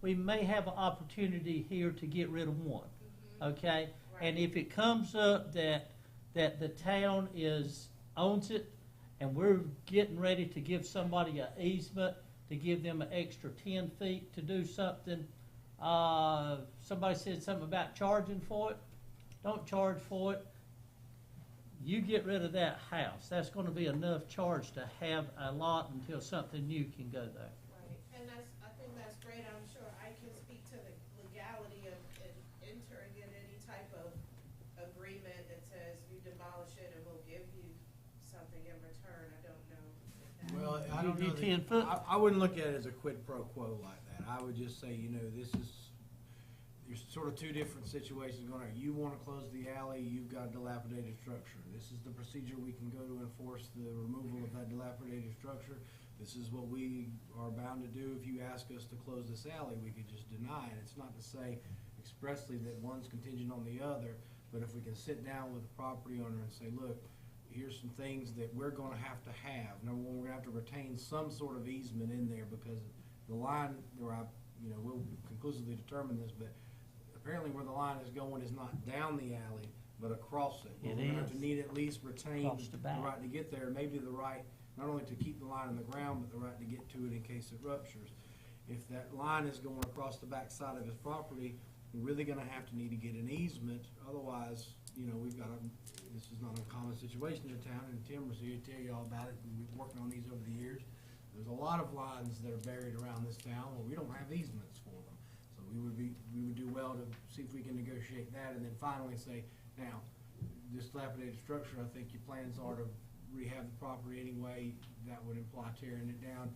we may have an opportunity here to get rid of one, okay? And if it comes up that the town owns it, and we're getting ready to give somebody an easement, to give them an extra 10 feet to do something, somebody said something about charging for it, don't charge for it. You get rid of that house, that's gonna be enough charge to have a lot until something new can go there. Right, and I think that's great. I'm sure I can speak to the legality of entering in any type of agreement that says you demolish it and we'll give you something in return. I don't know. Well, I don't You know. 10 foot? I wouldn't look at it as a quid pro quo like that. I would just say, there's sort of 2 different situations going on. You want to close the alley, you've got a dilapidated structure. This is the procedure we can go to enforce the removal of that dilapidated structure. This is what we are bound to do. If you ask us to close this alley, we could just deny it. It's not to say expressly that one's contingent on the other, but if we can sit down with the property owner and say, look, here's some things that we're gonna have to have. Number one, we're gonna have to retain some sort of easement in there, because the line where we'll conclusively determine this, but apparently where the line is going is not down the alley, but across it. It We're gonna have is. to need at least retain Across the the back. right to get there, maybe the right, not only to keep the line in the ground, but the right to get to it in case it ruptures. If that line is going across the back side of his property, we're really gonna have to need to get an easement, otherwise, this is not a common situation in town, and Tim was here to tell you all about it, and we've been working on these over the years. There's a lot of lines that are buried around this town where we don't have easements for them. So we would do well to see if we can negotiate that, and then finally say, now, this dilapidated structure, I think your plans are to rehab the property anyway. That would imply tearing it down.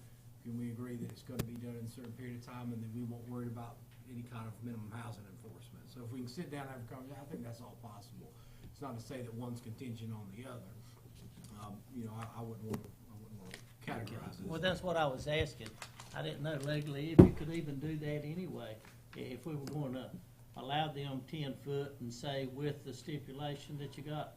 can we agree that it's gonna be done in a certain period of time, and then we won't worry about any kind of minimum housing enforcement? So if we can sit down and have a conversation, I think that's all possible. It's not to say that one's contingent on the other. You know, I wouldn't wanna categorize it. Well, that's what I was asking. I didn't know legally if you could even do that anyway. If we were going to allow them 10 foot and say with the stipulation that you got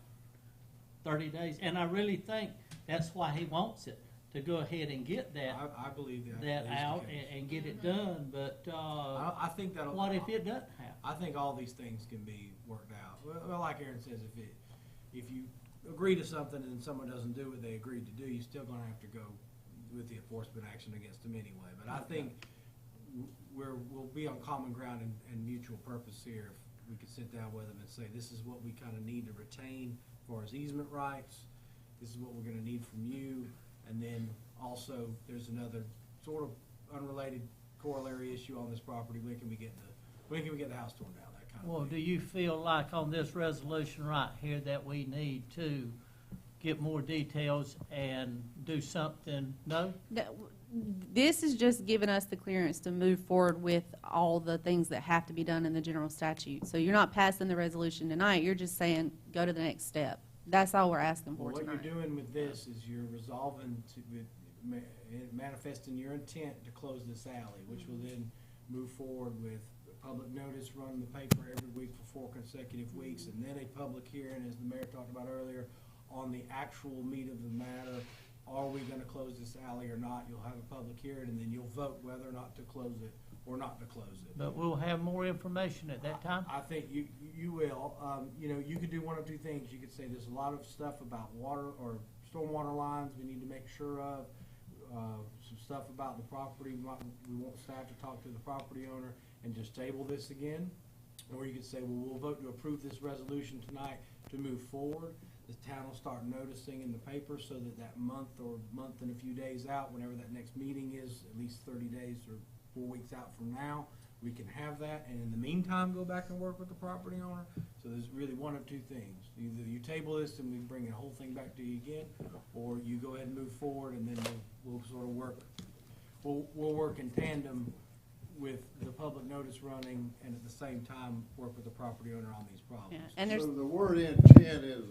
30 days. And I really think that's why he wants it, to go ahead and get I believe that. that is the out case. and get it done, but, I think that'll. what if it doesn't happen? I think all these things can be worked out. Well, like Aaron says, if you agree to something and someone doesn't do what they agreed to do, you're still gonna have to go with the enforcement action against them anyway. But I think we'll be on common ground and mutual purpose here if we could sit down with them and say, this is what we kinda need to retain as far as easement rights, this is what we're gonna need from you, and then also, there's another sort of unrelated corollary issue on this property, when can we get the house torn down, that kind of thing. Well, do you feel like on this resolution right here that we need to get more details and do something? No? This is just giving us the clearance to move forward with all the things that have to be done in the general statute. So you're not passing the resolution tonight, you're just saying, go to the next step. That's all we're asking for Well, what tonight. you're doing with this is you're resolving manifesting your intent to close this alley, which will then move forward with public notice, run in the paper every week for 4 consecutive weeks, and then a public hearing, as the mayor talked about earlier, on the actual meat of the matter. Are we gonna close this alley or not? You'll have a public hearing, and then you'll vote whether or not to close it or not to close it. But we'll have more information at that time? I think you will. You know, you could do one of two things. You could say there's a lot of stuff about water or stormwater lines we need to make sure of. Some stuff about the property, we want staff to talk to the property owner and just table this again. Or you could say, well, we'll vote to approve this resolution tonight to move forward. The town will start noticing in the paper so that month or month and a few days out, whenever that next meeting is, at least 30 days or 4 weeks out from now, we can have that, and in the meantime, go back and work with the property owner. So there's really one of two things. Either you table this and we bring the whole thing back to you again, or you go ahead and move forward, and then we'll sort of work, we'll work in tandem with the public notice running, and at the same time, work with the property owner on these problems. Yeah, and there's, So the word intent is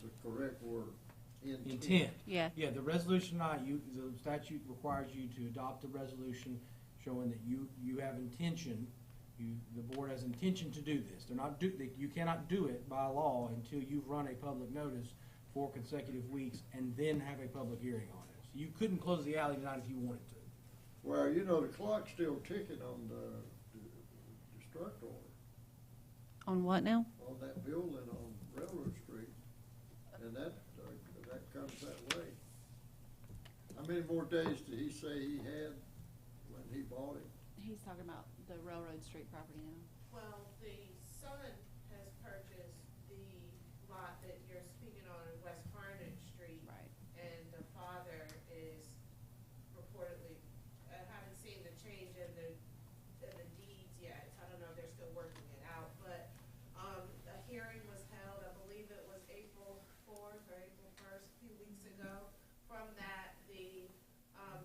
the correct word. Intent. yeah, Yeah, the resolution, the statute requires you to adopt a resolution showing that you have intention, the board has intention to do this. You cannot do it by law until you've run a public notice 4 consecutive weeks and then have a public hearing on it. So you couldn't close the alley tonight if you wanted to. Well, you know, the clock's still ticking on the destruct order, on what now? on that building on Railroad Street, and that comes that way. How many more days did he say he had when he bought it? He's talking about the Railroad Street property now. Well, the son has purchased the lot that you're speaking on in West Carnage Street. Right. And the father is reportedly, I haven't seen the change in the deeds yet. I don't know if they're still working it out, but, a hearing was held, I believe it was April 4th or April 1st, a few weeks ago. From that, the,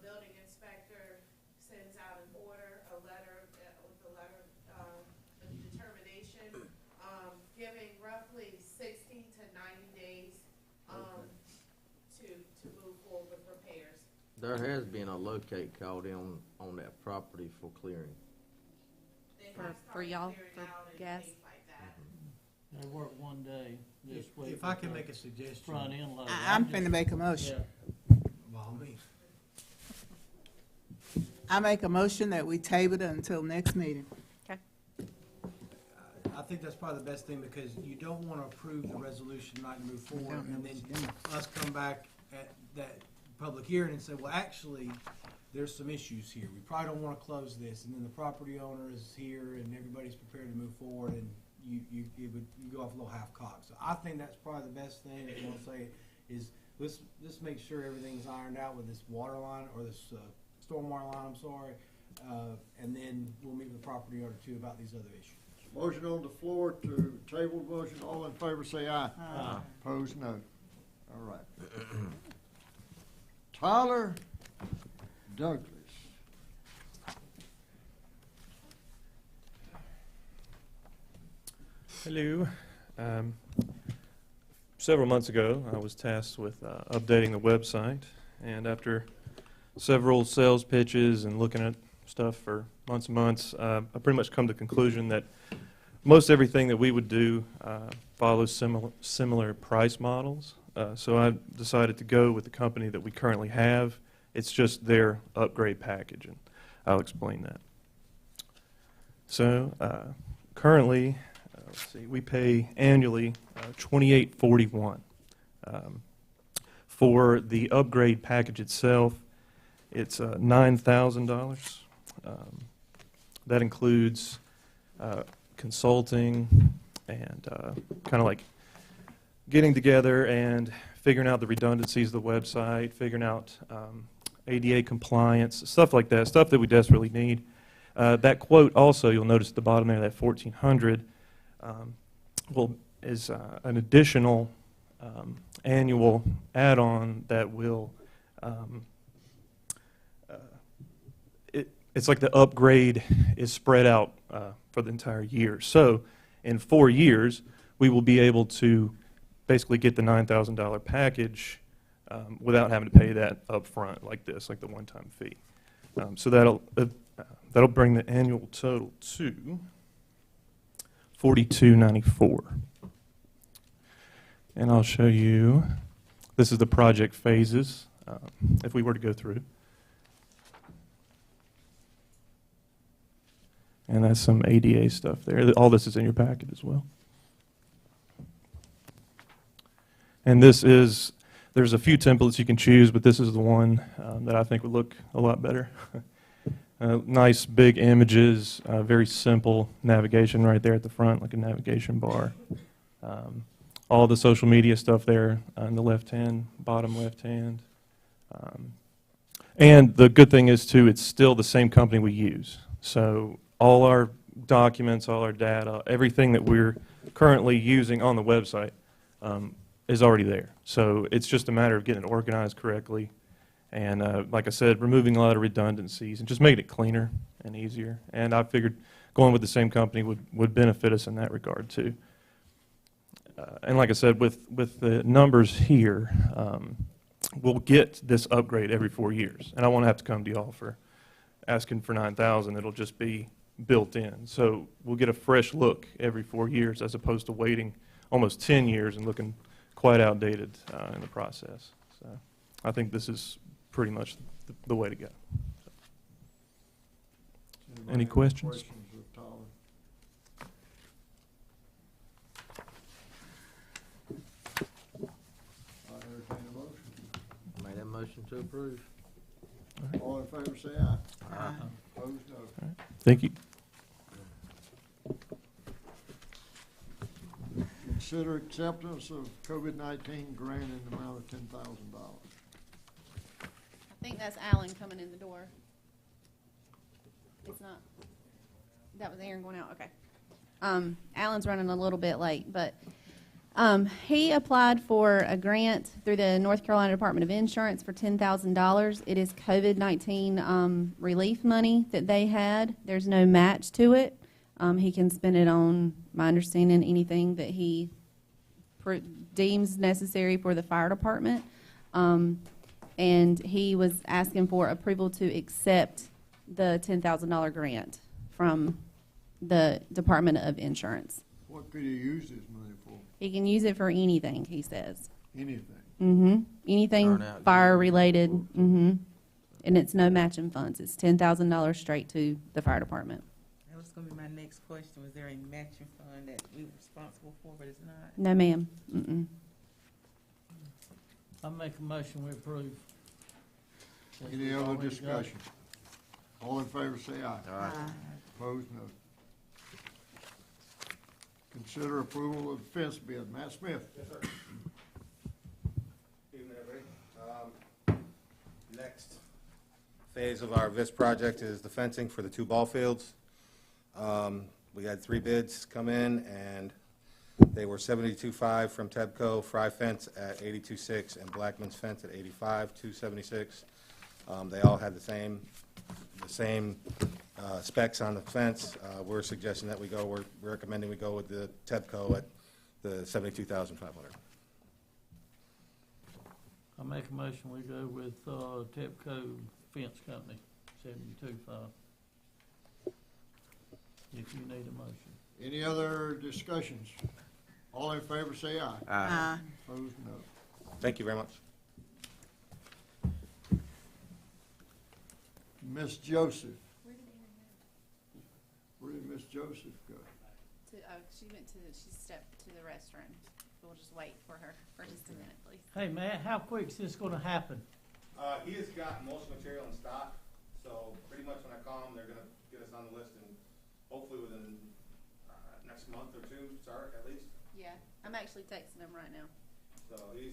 building inspector sends out an order, a letter, with the letter, of determination, giving roughly 60 to 90 days, to move forward with repairs. There has been a locate called in on that property for clearing. They For- have for started y'all, clearing for out and gas? things like that. They work one day this week. If I with can the make a suggestion, Front end loader. I'm just- finna make a motion. Yeah. by all means. I make a motion that we table it until next meeting. I think that's probably the best thing, because you don't want to approve the resolution tonight and move forward, and then us come back at that public hearing and say, well, actually, there's some issues here. We probably don't want to close this, and then the property owner is here and everybody's prepared to move forward, and you go off a little half-cocked. So I think that's probably the best thing, if you want to say it, is let's make sure everything's ironed out with this water line, or this stormwater line, I'm sorry, and then we'll meet with the property owner too about these other issues. Motion on the floor to table motion, all in favor say aye. Aye. Opposed, no. All right. Tyler Douglas. Hello. Several months ago, I was tasked with updating the website, and after several sales pitches and looking at stuff for months and months, I pretty much come to the conclusion that most everything that we would do follows similar price models. So I decided to go with the company that we currently have. It's just their upgrade package, and I'll explain that. So currently, let's see, we pay annually $28.41. For the upgrade package itself, it's $9,000. That includes consulting and kind of like getting together and figuring out the redundancies of the website, figuring out ADA compliance, stuff like that, stuff that we desperately need. That quote also, you'll notice at the bottom there, that $1,400, is an additional annual add-on that will, it's like the upgrade is spread out for the entire year. So in 4 years, we will be able to basically get the $9,000 package without having to pay that up front like this, like the one-time fee. So that'll bring the annual total to $42.94. And I'll show you, this is the project phases, if we were to go through. And that's some ADA stuff there. All this is in your packet as well. And this is, there's a few templates you can choose, but this is the one that I think would look a lot better. Nice big images, very simple navigation right there at the front, like a navigation bar. All the social media stuff there on the left hand, bottom left hand. And the good thing is too, it's still the same company we use. So all our documents, all our data, everything that we're currently using on the website is already there. So it's just a matter of getting it organized correctly. And like I said, removing a lot of redundancies and just making it cleaner and easier. And I figured going with the same company would benefit us in that regard too. And like I said, with the numbers here, we'll get this upgrade every 4 years. And I won't have to come to y'all for asking for $9,000. It'll just be built in. So we'll get a fresh look every 4 years as opposed to waiting almost 10 years and looking quite outdated in the process. So I think this is pretty much the way to go. Any questions? Questions of Tyler? I entertain a motion. Make that motion to approve. All in favor, say aye. Aye. Opposed, no. Thank you. Consider acceptance of COVID-19 grant in the amount of $10,000. I think that's Alan coming in the door. It's not, that was Aaron going out, okay. Alan's running a little bit late, but he applied for a grant through the North Carolina Department of Insurance for $10,000. It is COVID-19 relief money that they had. There's no match to it. He can spend it on, my understanding, anything that he deems necessary for the fire department. And he was asking for approval to accept the $10,000 grant from the Department of Insurance. What could you use this money for? He can use it for anything, he says. Anything? Anything Burnout fire-related, And it's no matching funds. It's $10,000 straight to the fire department. That was gonna be my next question. Was there a matching fund that we were responsible for, but it's not? No, ma'am. I make a motion we approve. Any other discussion? All in favor, say aye. Aye. Opposed, no. Consider approval of fence bid. Matt Smith. Yes, sir. Evening, everybody. Next phase of our VIS project is the fencing for the 2 ball fields. We had 3 bids come in, and they were $72.5 from Tebco, Fry Fence at $82.6, and Blackman's Fence at $85, $276. They all had the same the same specs on the fence. We're suggesting that we're recommending we go with the TEPCO at the $72,500. I make a motion, we go with, TEPCO Fence Company, 72.5. If you need a motion. Any other discussions? All in favor, say aye. Aye. Opposed, no. Thank you very much. Miss Joseph, Where did Aaron go? where did Miss Joseph go? She stepped to the restroom. We'll just wait for her for just a minute, please. Hey, Matt, how quick is this gonna happen? He has got most material in stock, so pretty much when I call him, they're gonna get us on the list and hopefully within next month or two, start at least. Yeah, I'm actually texting him right now. So I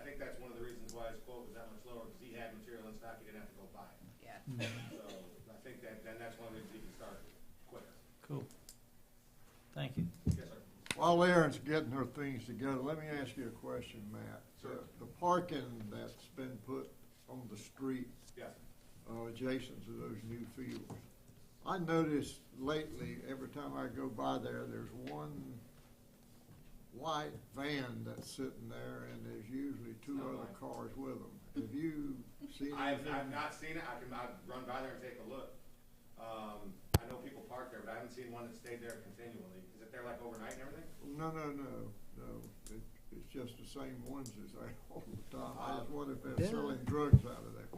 think that's one of the reasons why his quote was that much lower, because he had material in stock, he didn't have to go buy it. Yeah. So I think that's one of the reasons he can start quicker. Cool. Thank you. Yes, sir. While Erin's getting her things together, let me ask you a question, Matt. Sure. The parking that's been put on the street Yes. adjacent to those new fields, I noticed lately, every time I go by there, there's one white van that's sitting there, and there's usually two Not other mine. cars with them. Have you seen I've anything? not seen it, I've run by there and take a look. I know people park there, but I haven't seen one that stayed there continually. Is it there like overnight and everything? No. It's just the same ones as there all the time. I just wonder if they're selling drugs out of there.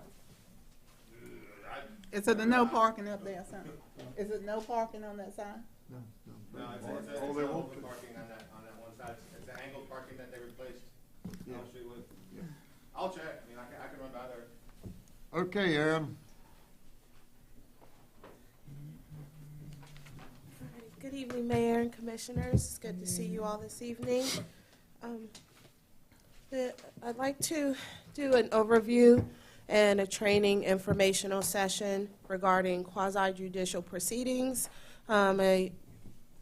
Is it a no parking up there, son? Is it no parking on that side? No. No, it's Oh, they won't. open parking on that one side. It's the angled parking that they replaced Yeah. Elm Street with. Yeah. I'll check, I mean, I can run by there. Okay, Aaron. Good evening, Mayor and Commissioners. It's good to see you all this evening. I'd like to do an overview and a training informational session regarding quasi-judicial proceedings. I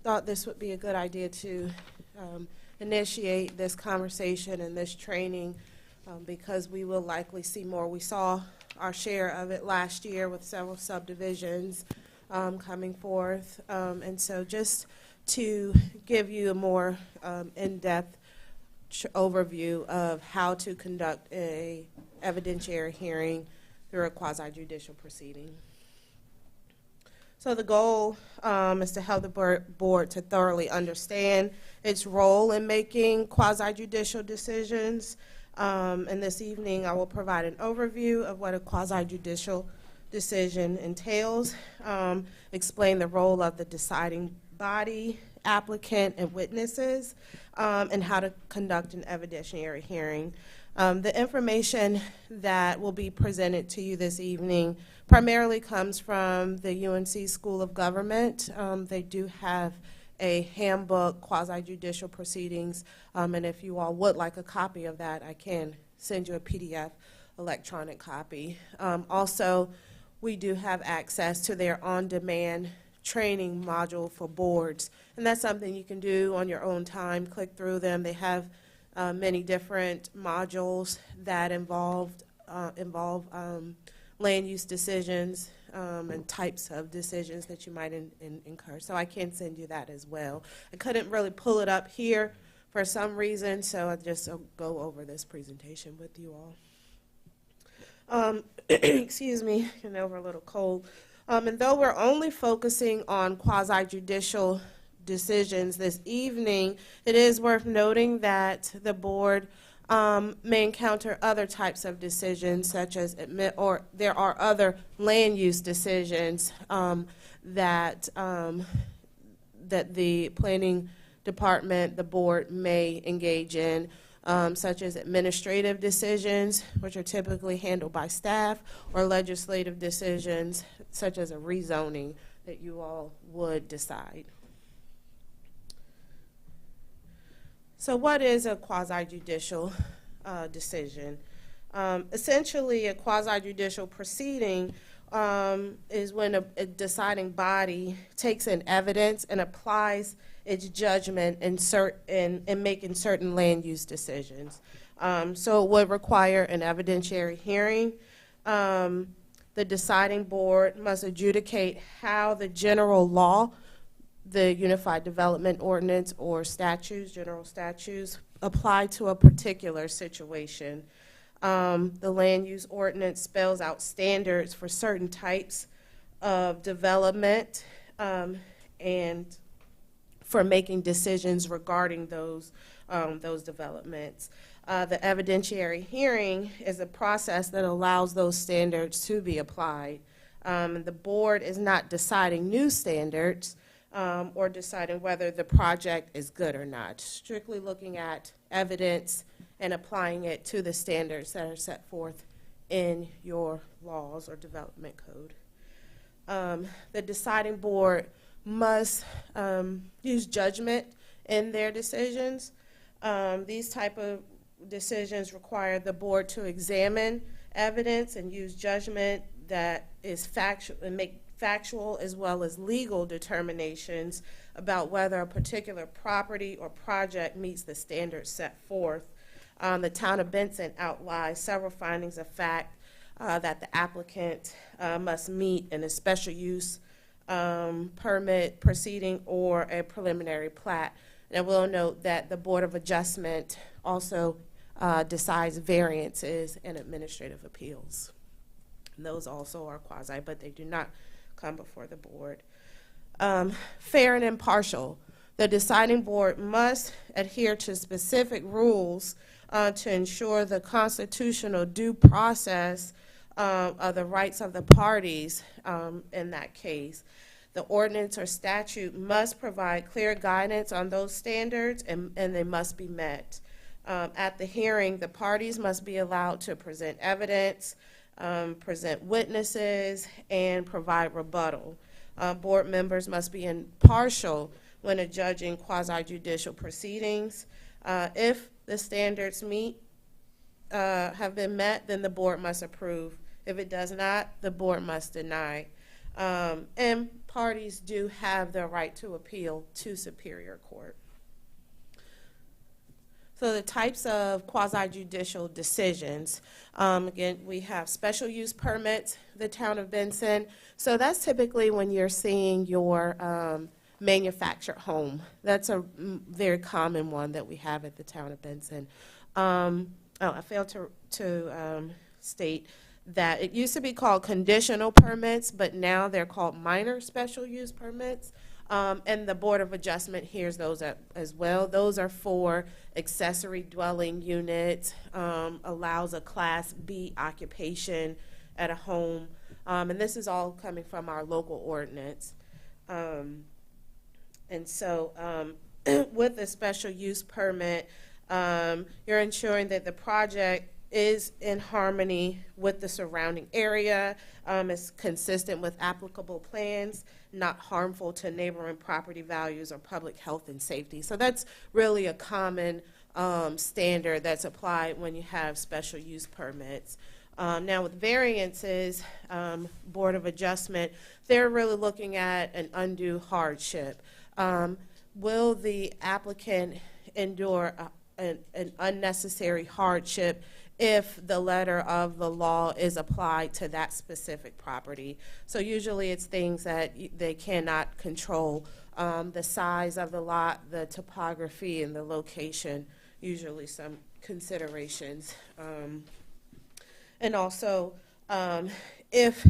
thought this would be a good idea to initiate this conversation and this training because we will likely see more. We saw our share of it last year with several subdivisions coming forth. And so just to give you a more in-depth overview of how to conduct a evidentiary hearing through a quasi-judicial proceeding. So the goal is to help the board to thoroughly understand its role in making quasi-judicial decisions. And this evening I will provide an overview of what a quasi-judicial decision entails, explain the role of the deciding body, applicant, and witnesses, and how to conduct an evidentiary hearing. The information that will be presented to you this evening primarily comes from the UNC School of Government. They do have a handbook, quasi-judicial proceedings, and if you all would like a copy of that, I can send you a PDF electronic copy. Also, we do have access to their on-demand training module for boards, and that's something you can do on your own time. Click through them. They have many different modules that involve land use decisions and types of decisions that you might incur. So I can send you that as well. I couldn't really pull it up here for some reason, so I just go over this presentation with you all. Excuse me, getting over a little cold. And though we're only focusing on quasi-judicial decisions this evening, it is worth noting that the board may encounter other types of decisions, such as there are other land use decisions that the planning department, the board may engage in, such as administrative decisions, which are typically handled by staff, or legislative decisions, such as a rezoning that you all would decide. So what is a quasi-judicial decision? Essentially, a quasi-judicial proceeding is when a deciding body takes in evidence and applies its judgment in making certain land use decisions. So it would require an evidentiary hearing. The The deciding board must adjudicate how the general law, the Unified Development Ordinance or statutes, general statutes, apply to a particular situation. The land use ordinance spells out standards for certain types of development and for making decisions regarding those developments. The evidentiary hearing is a process that allows those standards to be applied. The board is not deciding new standards or deciding whether the project is good or not, strictly looking at evidence and applying it to the standards that are set forth in your laws or development code. The deciding board must use judgment in their decisions. These type of decisions require the board to examine evidence and use judgment that is factual and make factual as well as legal determinations about whether a particular property or project meets the standards set forth. The town of Benson outlines several findings of fact that the applicant must meet in a special use permit proceeding or a preliminary plat. And I will note that the Board of Adjustment also decides variances and administrative appeals. And those also are quasi, but they do not come before the board. Fair and impartial. The deciding board must adhere to specific rules to ensure the constitutional due process of the rights of the parties in that case. The ordinance or statute must provide clear guidance on those standards, and they must be met. At the hearing, the parties must be allowed to present evidence, present witnesses, and provide rebuttal. Board members must be impartial when adjudging quasi-judicial proceedings. If the standards have been met, then the board must approve. If it does not, the board must deny. And parties do have the right to appeal to Superior Court. So the types of quasi-judicial decisions, again, we have special use permits, the town of Benson. So that's typically when you're seeing your manufactured home. That's a very common one that we have at the town of Benson. I failed to state that it used to be called conditional permits, but now they're called minor special use permits. And the Board of Adjustment hears those as well. Those are for accessory dwelling units, allows a Class B occupation at a home. And this is all coming from our local ordinance. And so with a special use permit, you're ensuring that the project is in harmony with the surrounding area, is consistent with applicable plans, not harmful to neighboring property values or public health and safety. So that's really a common standard that's applied when you have special use permits. Now with variances, Board of Adjustment, they're really looking at an undue hardship. Will the applicant endure an unnecessary hardship if the letter of the law is applied to that specific property? So usually it's things that they cannot control. The size of the lot, the topography, and the location, usually some considerations. And also, if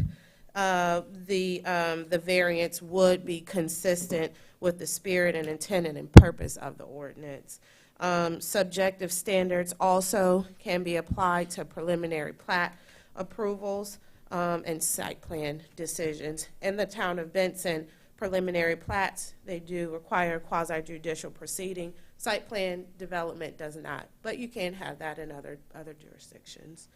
the variance would be consistent with the spirit and intent and purpose of the ordinance. Subjective standards also can be applied to preliminary plat approvals and site plan decisions. In the town of Benson, preliminary plats, they do require quasi-judicial proceeding. Site plan development does not, but you can have that in other jurisdictions.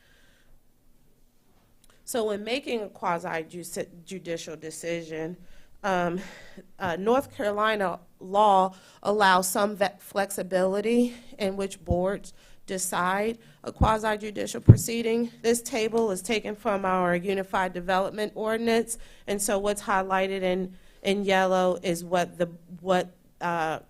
So when making a quasi-judicial decision, North Carolina law allows some flexibility in which boards decide a quasi-judicial proceeding. This table is taken from our Unified Development Ordinance, and so what's highlighted in yellow is what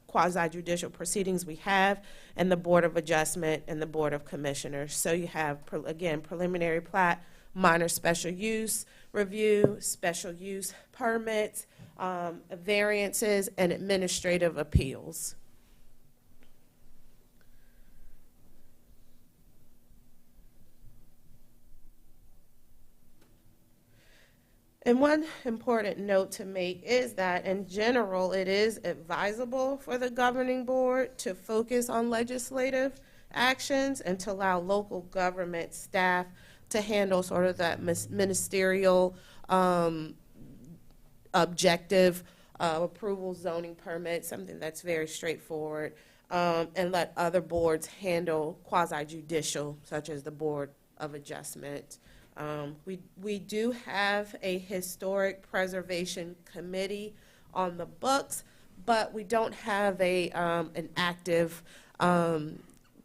quasi-judicial proceedings we have, and the Board of Adjustment and the Board of Commissioners. So you have, again, preliminary plat, minor special use review, special use permits, variances, and administrative appeals. And one important note to make is that in general, it is advisable for the governing board to focus on legislative actions and to allow local government staff to handle sort of that ministerial objective approval, zoning permit, something that's very straightforward, and let other boards handle quasi-judicial, such as the Board of Adjustment. We do have a historic preservation committee on the books, but we don't have an active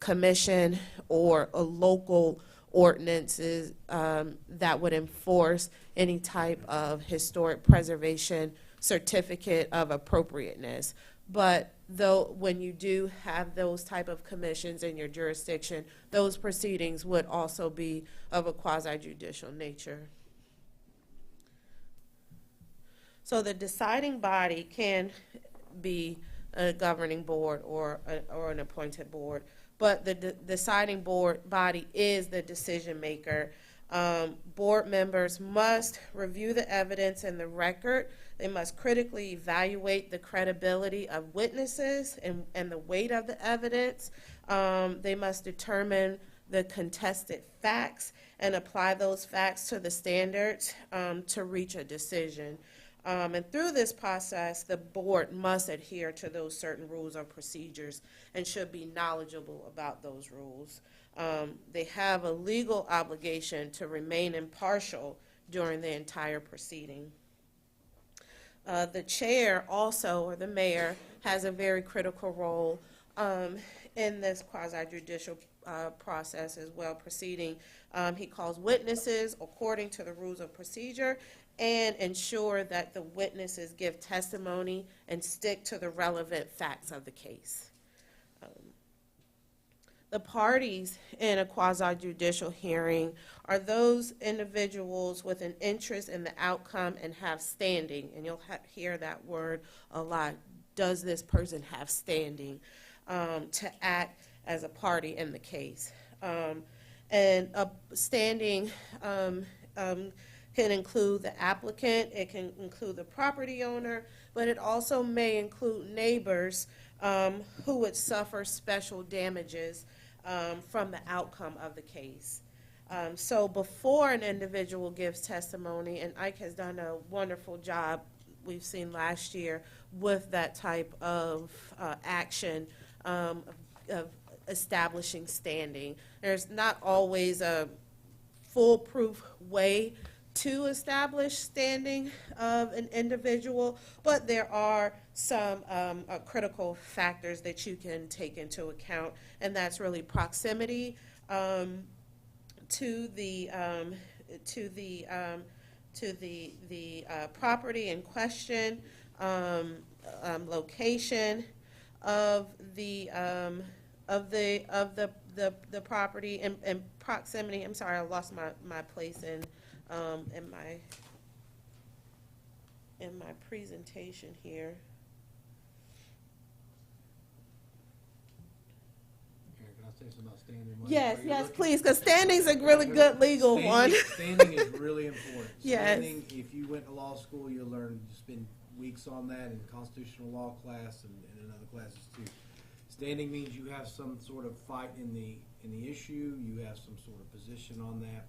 commission or a local ordinances that would enforce any type of historic preservation certificate of appropriateness. But though when you do have those type of commissions in your jurisdiction, those proceedings would also be of a quasi-judicial nature. So the deciding body can be a governing board or an appointed board, but the deciding body is the decision maker. Board members must review the evidence in the record. They must critically evaluate the credibility of witnesses and the weight of the evidence. They must determine the contested facts and apply those facts to the standards to reach a decision. And through this process, the board must adhere to those certain rules or procedures and should be knowledgeable about those rules. They have a legal obligation to remain impartial during the entire proceeding. The chair also, or the mayor, has a very critical role in this quasi-judicial process as well, proceeding. He calls witnesses according to the rules of procedure and ensure that the witnesses give testimony and stick to the relevant facts of the case. The parties in a quasi-judicial hearing are those individuals with an interest in the outcome and have standing, and you'll hear that word a lot. Does this person have standing to act as a party in the case? And standing can include the applicant, it can include the property owner, but it also may include neighbors who would suffer special damages from the outcome of the case. So before an individual gives testimony, and Ike has done a wonderful job, we've seen last year, with that type of action of establishing standing. There's not always a foolproof way to establish standing of an individual, but there are some critical factors that you can take into account, and that's really proximity to the property in question, location of the property, and proximity. I'm sorry, I lost my place in my presentation here. Karen, can I say something about standing? Yes, please, because standing's a really good legal one. Standing is really important. Yes. Standing, if you went to law school, you'll learn to spend weeks on that in constitutional law class and in other classes too. Standing means you have some sort of fight in the issue, you have some sort of position on that.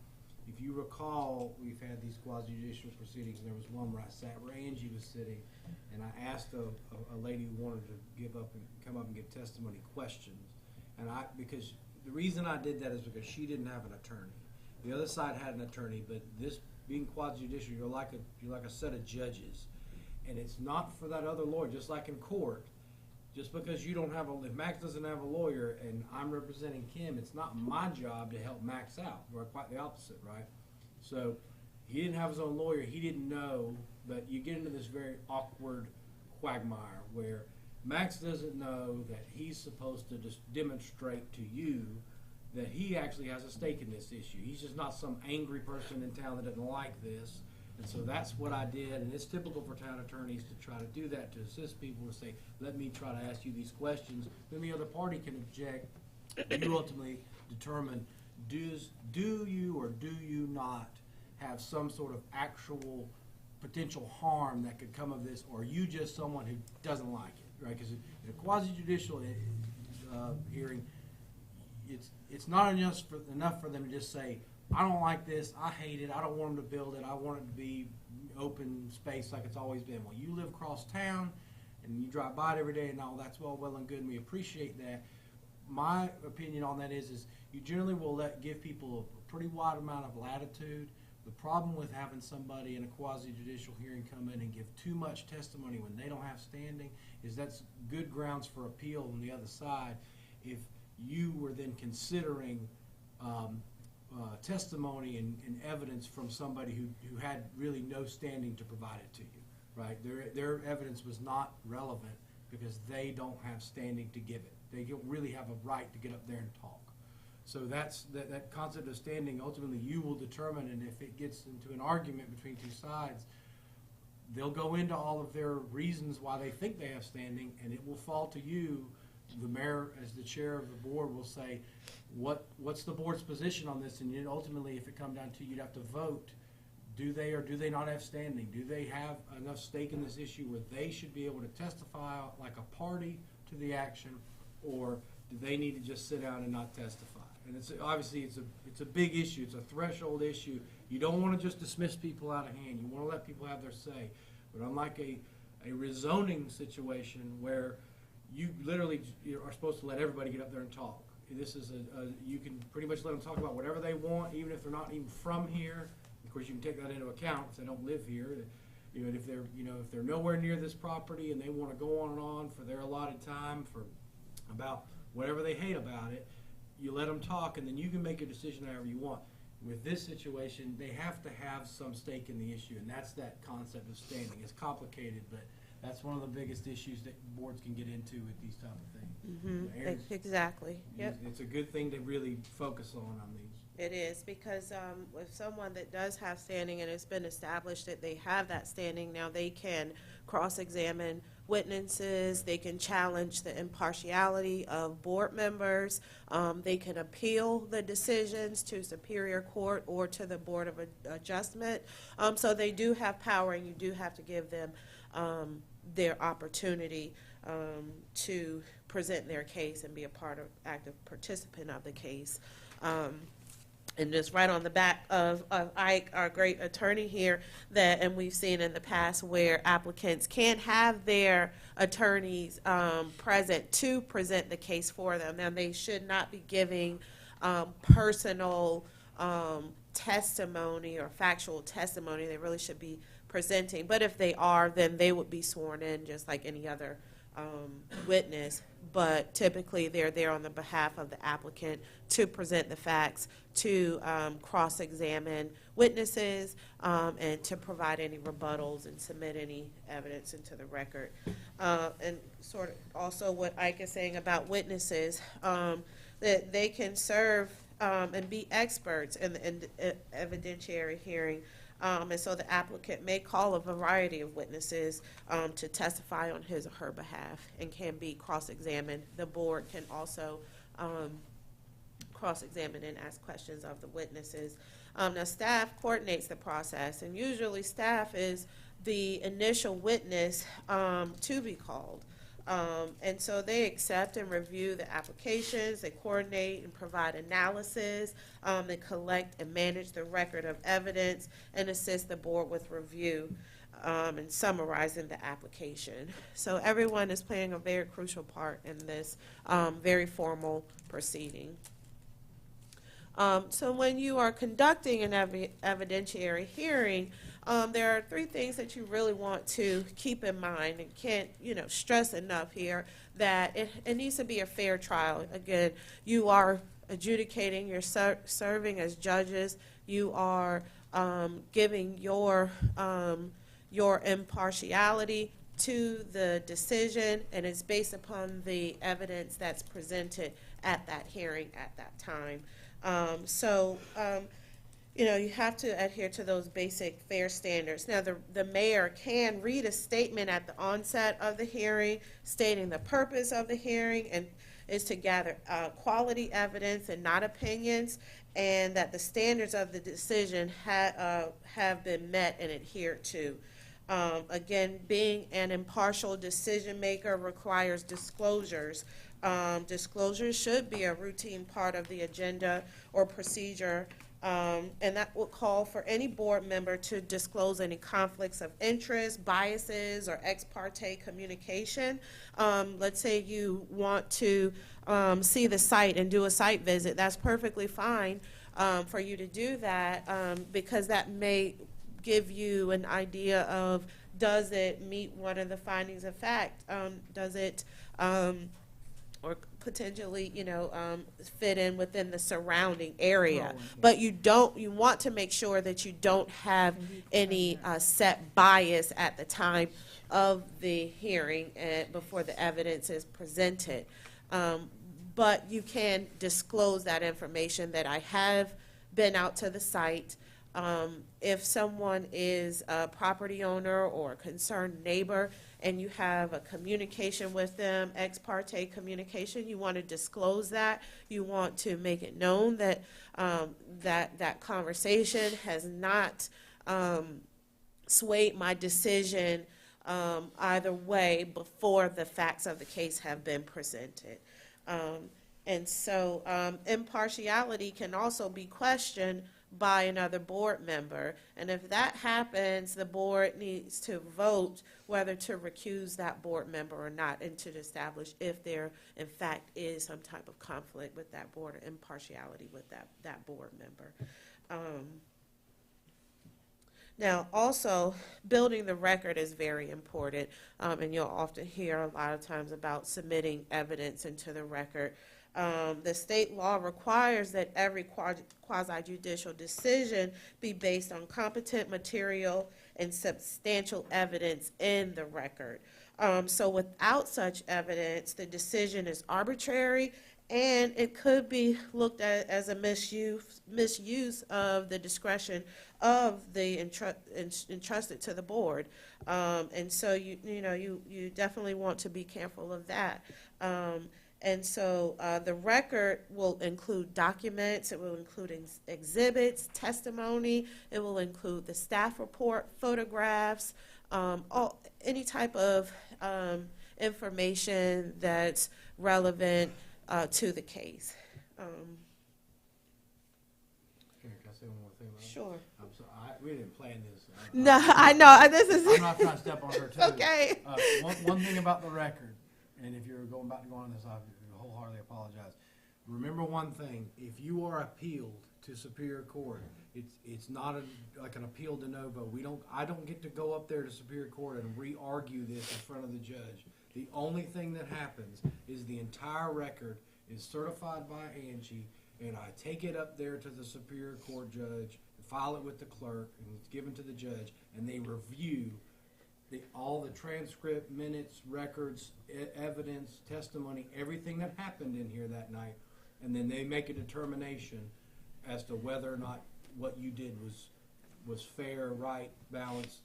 If you recall, we've had these quasi-judicial proceedings, and there was one where I sat where Angie was sitting, and I asked a lady who wanted to come up and give testimony questions. And because the reason I did that is because she didn't have an attorney. The other side had an attorney, but this being quasi-judicial, you're like a set of judges. And it's not for that other lawyer, just like in court. Just because you don't have if Max doesn't have a lawyer and I'm representing Kim, it's not my job to help Max out. We're quite the opposite, right? So he didn't have his own lawyer. He didn't know, but you get into this very awkward quagmire where Max doesn't know that he's supposed to just demonstrate to you that he actually has a stake in this issue. He's just not some angry person in town that doesn't like this. And so that's what I did, and it's typical for town attorneys to try to do that, to assist people, to say, let me try to ask you these questions. Then the other party can object. You ultimately determine, do you or do you not have some sort of actual potential harm that could come of this, or are you just someone who doesn't like it, right? Because in a quasi-judicial hearing, it's not enough for them to just say, I don't like this, I hate it, I don't want them to build it, I want it to be open space like it's always been. Well, you live across town, and you drive by it every day, and all that's well and good, and we appreciate that. My opinion on that is you generally will give people a pretty wide amount of latitude. The problem with having somebody in a quasi-judicial hearing come in and give too much testimony when they don't have standing is that's good grounds for appeal on the other side if you were then considering testimony and evidence from somebody who had really no standing to provide it to you, right? Their evidence was not relevant because they don't have standing to give it. They don't really have a right to get up there and talk. So that's that concept of standing. Ultimately, you will determine, and if it gets into an argument between two sides, they'll go into all of their reasons why they think they have standing, and it will fall to you. The mayor, as the chair of the board, will say, what's the board's position on this? And then ultimately, if it comes down to, you'd have to vote. Do they or do they not have standing? Do they have enough stake in this issue where they should be able to testify like a party to the action, or do they need to just sit down and not testify? And it's obviously it's a big issue. It's a threshold issue. You don't want to just dismiss people out of hand. You want to let people have their say. But unlike a rezoning situation where you literally are supposed to let everybody get up there and talk. This is you can pretty much let them talk about whatever they want, even if they're not even from here. Of course, you can take that into account if they don't live here. And if they're nowhere near this property and they want to go on and on for their allotted time for about whatever they hate about it, you let them talk, and then you can make a decision however you want. With this situation, they have to have some stake in the issue, and that's that concept of standing. It's complicated, but that's one of the biggest issues that boards can get into with these type of things. Exactly. Yep. It's a good thing to really focus on these. It is, because with someone that does have standing and it's been established that they have that standing, now they can cross-examine witnesses, they can challenge the impartiality of board members, they can appeal the decisions to Superior Court or to the Board of Adjustment. So they do have power, and you do have to give them their opportunity to present their case and be a active participant of the case. And just right on the back of Ike, our great attorney here, and we've seen in the past where applicants can't have their attorneys present to present the case for them. Now, they should not be giving personal testimony or factual testimony. They really should be presenting. But if they are, then they would be sworn in just like any other witness. But typically they're there on the behalf of the applicant to present the facts, to cross-examine witnesses, and to provide any rebuttals and submit any evidence into the record. And sort of also what Ike is saying about witnesses, that they can serve and be experts in the evidentiary hearing. And so the applicant may call a variety of witnesses to testify on his or her behalf and can be cross-examined. The board can also cross-examine and ask questions of the witnesses. Now, staff coordinates the process, and usually staff is the initial witness to be called. And so they accept and review the applications, they coordinate and provide analysis, they collect and manage the record of evidence, and assist the board with review and summarizing the application. So everyone is playing a very crucial part in this very formal proceeding. So when you are conducting an evidentiary hearing, there are three things that you really want to keep in mind, and can't stress enough here, that it needs to be a fair trial. Again, you are adjudicating, you're serving as judges, you are giving your impartiality to the decision, and it's based upon the evidence that's presented at that hearing at that time. You have to adhere to those basic fair standards. Now, the mayor can read a statement at the onset of the hearing stating the purpose of the hearing and is to gather quality evidence and not opinions, and that the standards of the decision have been met and adhered to. Again, being an impartial decision maker requires disclosures. Disclosures should be a routine part of the agenda or procedure, and that will call for any board member to disclose any conflicts of interest, biases, or ex parte communication. Let's say you want to see the site and do a site visit. That's perfectly fine for you to do that, because that may give you an idea of, does it meet one of the findings of fact? Does it or potentially, fit in within the surrounding area? But you want to make sure that you don't have any set bias at the time of the hearing and before the evidence is presented. But you can disclose that information, that I have been out to the site. If someone is a property owner or a concerned neighbor and you have a communication with them, ex parte communication, you want to disclose that. You want to make it known that that conversation has not swayed my decision either way before the facts of the case have been presented. Impartiality can also be questioned by another board member. And if that happens, the board needs to vote whether to recuse that board member or not, and to establish if there, in fact, is some type of conflict with that board or impartiality with that board member. Now, also, building the record is very important, and you'll often hear a lot of times about submitting evidence into the record. The state law requires that every quasi-judicial decision be based on competent material and substantial evidence in the record. So without such evidence, the decision is arbitrary, and it could be looked at as a misuse of the discretion of the entrusted to the board. And so you definitely want to be careful of that. The record will include documents, it will include exhibits, testimony, it will include the staff report, photographs, any type of information that's relevant to the case. Can I say one more thing about it? Sure. I'm sorry, we didn't plan this. No, I know, this is. I'm not trying to step on her toes. Okay. One thing about the record, and if you're about to go on this, I wholeheartedly apologize. Remember one thing: if you are appealed to Superior Court, it's not like an appeal de novo. I don't get to go up there to Superior Court and re-argue this in front of the judge. The only thing that happens is the entire record is certified by Angie, and I take it up there to the Superior Court judge, file it with the clerk, and it's given to the judge, and they review all the transcript, minutes, records, evidence, testimony, everything that happened in here that night, and then they make a determination as to whether or not what you did was fair, right, balanced,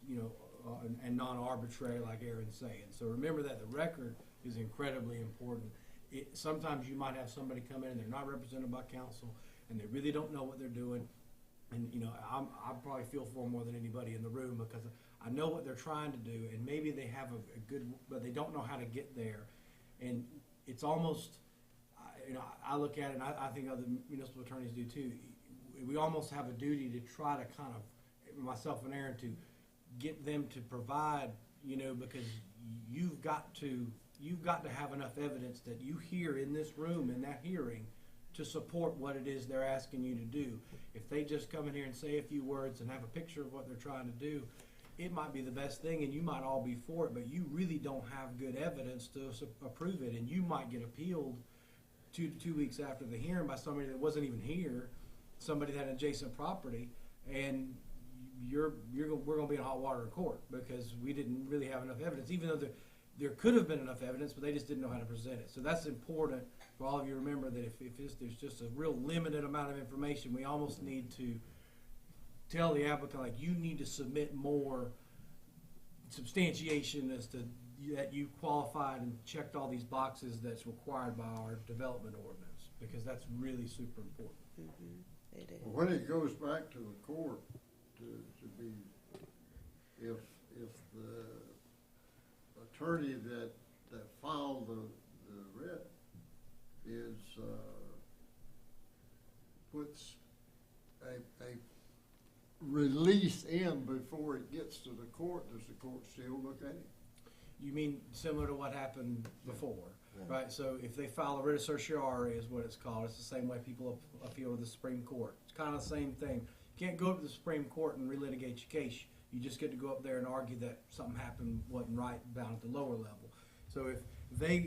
and non-arbitrary, like Aaron's saying. So remember that the record is incredibly important. Sometimes you might have somebody come in and they're not represented by counsel, and they really don't know what they're doing. And I probably feel for them more than anybody in the room, because I know what they're trying to do, and maybe they have a good, but they don't know how to get there. And it's almost, I look at it, and I think other municipal attorneys do too. We almost have a duty to try to kind of, myself and Aaron, to get them to provide, because you've got to have enough evidence that you hear in this room in that hearing to support what it is they're asking you to do. If they just come in here and say a few words and have a picture of what they're trying to do, it might be the best thing, and you might all be for it, but you really don't have good evidence to approve it, and you might get appealed two weeks after the hearing by somebody that wasn't even here, somebody that had adjacent property, and we're going to be in hot water in court because we didn't really have enough evidence, even though there could have been enough evidence, but they just didn't know how to present it. So that's important for all of you to remember that if there's just a real limited amount of information, we almost need to tell the applicant, like, you need to submit more substantiation as to that you qualified and checked all these boxes that's required by our development ordinance, because that's really super important. It is. When it goes back to the court to be, if the attorney that filed the writ is, puts a release in before it gets to the court, does the court still look at it? You mean similar to what happened before, right? So if they file a writ of certiorari is what it's called. It's the same way people appeal to the Supreme Court. It's kind of the same thing. You can't go up to the Supreme Court and relitigate your case. You just get to go up there and argue that something happened wasn't right down at the lower level. So if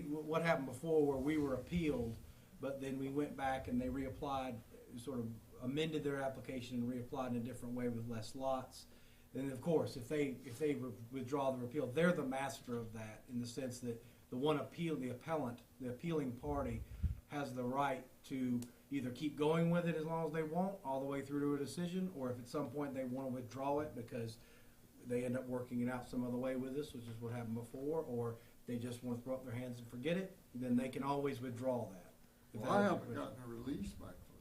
what happened before where we were appealed, but then we went back and they reapplied, sort of amended their application and reapplied in a different way with less lots, then of course, if they withdraw the repeal, they're the master of that in the sense that the appealing party has the right to either keep going with it as long as they want, all the way through to a decision, or if at some point they want to withdraw it because they end up working it out some other way with us, which is what happened before, or they just want to throw up their hands and forget it, then they can always withdraw that. Well, I haven't gotten a release back for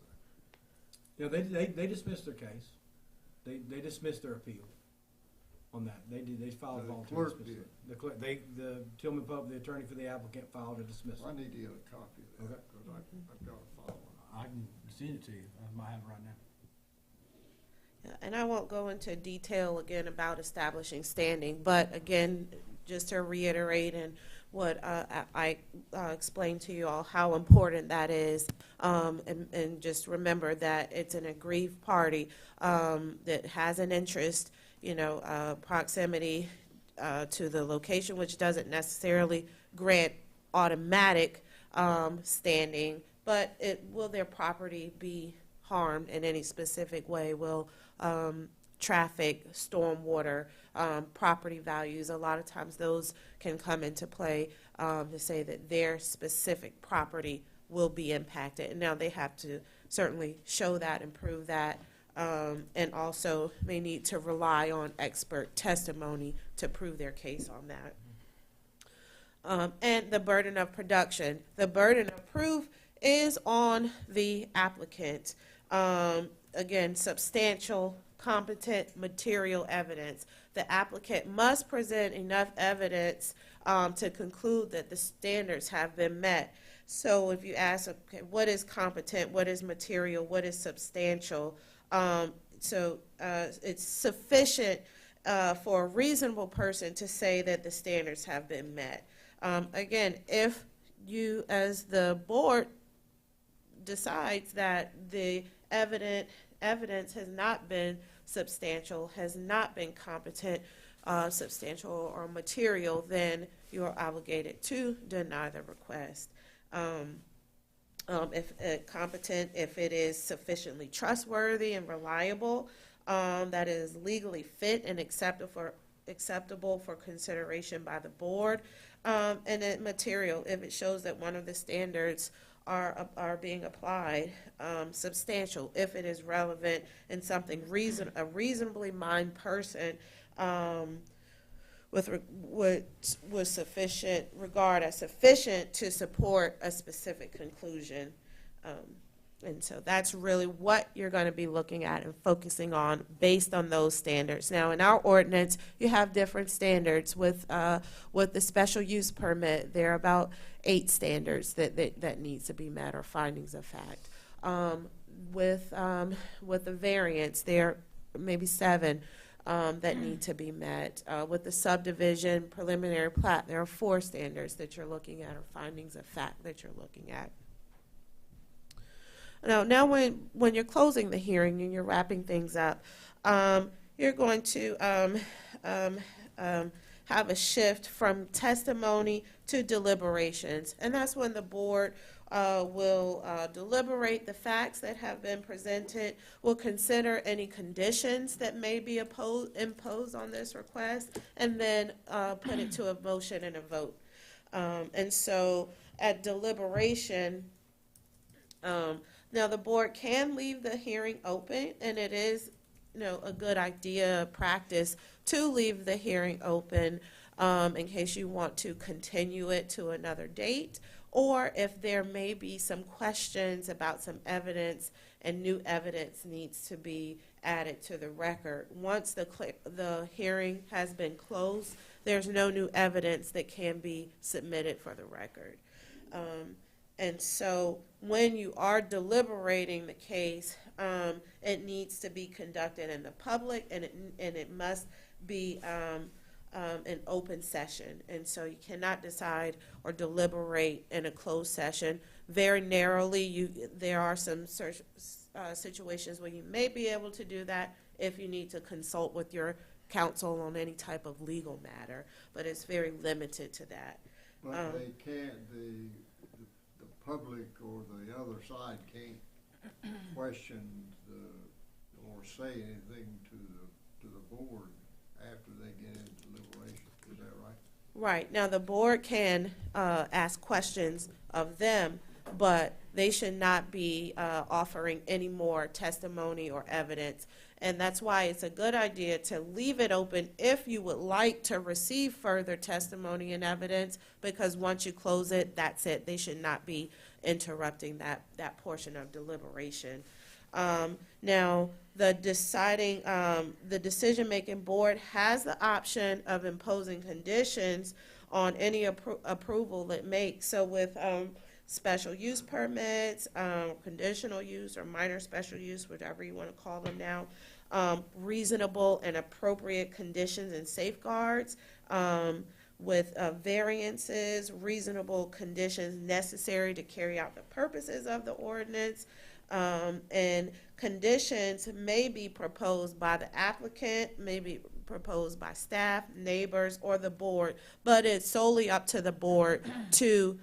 that. Yeah, they dismissed their case. They dismissed their appeal on that. They filed The voluntary clerk dismissal. did. The clerk, the Tillman Pope, the attorney for the applicant, filed a dismissal. I need to get a copy of that, Okay. because I've got to file one. I can send it to you. I might have it right now. And I won't go into detail again about establishing standing, but again, just to reiterate and what I explained to you all, how important that is, and just remember that it's an aggrieved party that has an interest, proximity to the location, which doesn't necessarily grant automatic standing, but will their property be harmed in any specific way? Will traffic, stormwater, property values, a lot of times those can come into play to say that their specific property will be impacted. And now they have to certainly show that and prove that, and also may need to rely on expert testimony to prove their case on that. And the burden of production. The burden of proof is on the applicant. Again, substantial, competent material evidence. The applicant must present enough evidence to conclude that the standards have been met. So if you ask, okay, what is competent, what is material, what is substantial? It's sufficient for a reasonable person to say that the standards have been met. Again, if you as the board decides that the evidence has not been substantial, has not been competent, substantial, or material, then you are obligated to deny the request. If competent, if it is sufficiently trustworthy and reliable, that is legally fit and acceptable for consideration by the board, and then material, if it shows that one of the standards are being applied, substantial, if it is relevant and something a reasonably minded person with sufficient regard as sufficient to support a specific conclusion. And so that's really what you're going to be looking at and focusing on based on those standards. Now, in our ordinance, you have different standards. With the special use permit, there are about 8 standards that needs to be met, or findings of fact. With the variance, there are maybe 7 that need to be met. With the subdivision, preliminary plat, there are 4 standards that you're looking at, or findings of fact that you're looking at. Now when you're closing the hearing and you're wrapping things up, you're going to have a shift from testimony to deliberations. And that's when the board will deliberate the facts that have been presented, will consider any conditions that may be imposed on this request, and then put it to a motion and a vote. And so at deliberation, now the board can leave the hearing open, and it is, a good idea, practice, to leave the hearing open in case you want to continue it to another date, or if there may be some questions about some evidence and new evidence needs to be added to the record. Once the hearing has been closed, there's no new evidence that can be submitted for the record. And so when you are deliberating the case, it needs to be conducted in the public, and it must be an open session. And so you cannot decide or deliberate in a closed session. Very narrowly, there are some situations where you may be able to do that if you need to consult with your counsel on any type of legal matter, but it's very limited to that. But they can't, the public or the other side can't question or say anything to the board after they get into deliberation. Is that right? Right. Now, the board can ask questions of them, but they should not be offering any more testimony or evidence. And that's why it's a good idea to leave it open if you would like to receive further testimony and evidence, because once you close it, that's it. They should not be interrupting that portion of deliberation. Now, the decision-making board has the option of imposing conditions on any approval it makes. So with special use permits, conditional use or minor special use, whatever you want to call them now, reasonable and appropriate conditions and safeguards, with variances, reasonable conditions necessary to carry out the purposes of the ordinance, and conditions may be proposed by the applicant, may be proposed by staff, neighbors, or the board, but it's solely up to the board to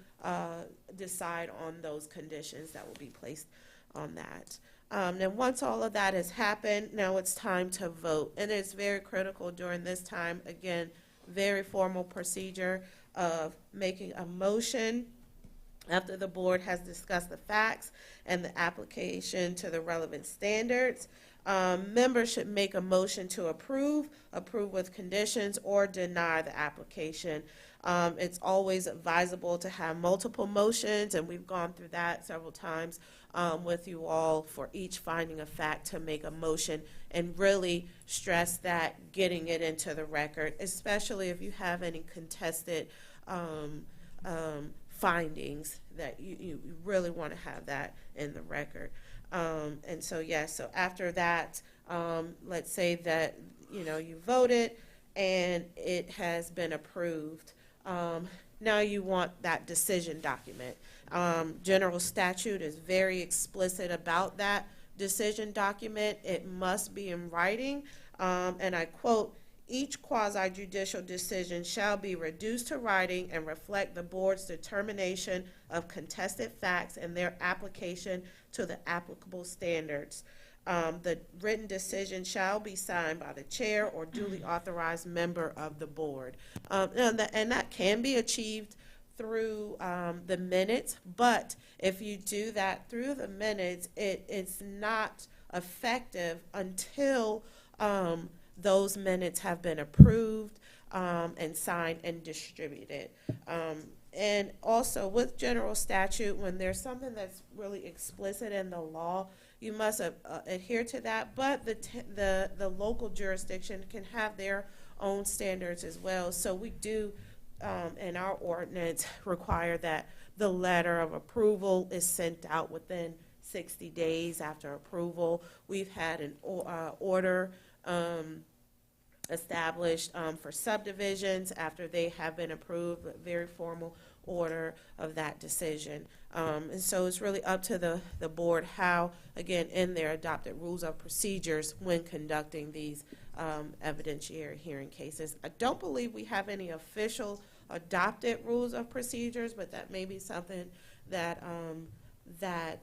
decide on those conditions that will be placed on that. Then once all of that has happened, now it's time to vote. And it's very critical during this time, again, very formal procedure of making a motion after the board has discussed the facts and the application to the relevant standards. Members should make a motion to approve with conditions, or deny the application. It's always advisable to have multiple motions, and we've gone through that several times with you all for each finding of fact to make a motion, and really stress that getting it into the record, especially if you have any contested findings that you really want to have that in the record. And so, yes, so after that, let's say that, you voted and it has been approved. Now you want that decision document. General statute is very explicit about that decision document. It must be in writing, and I quote, "Each quasi-judicial decision shall be reduced to writing and reflect the board's determination of contested facts and their application to the applicable standards. The written decision shall be signed by the chair or duly authorized member of the board." And that can be achieved through the minutes, but if you do that through the minutes, it's not effective until those minutes have been approved and signed and distributed. And also with general statute, when there's something that's really explicit in the law, you must adhere to that, but the local jurisdiction can have their own standards as well. So we do, in our ordinance, require that the letter of approval is sent out within 60 days after approval. We've had an order established for subdivisions after they have been approved, a very formal order of that decision. And so it's really up to the board how, again, in their adopted rules of procedures when conducting these evidentiary hearing cases. I don't believe we have any official adopted rules of procedures, but that may be something that, that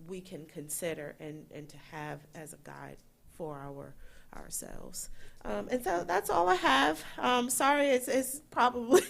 we can consider and to have as a guide for ourselves. And so that's all I have. Sorry, it's probably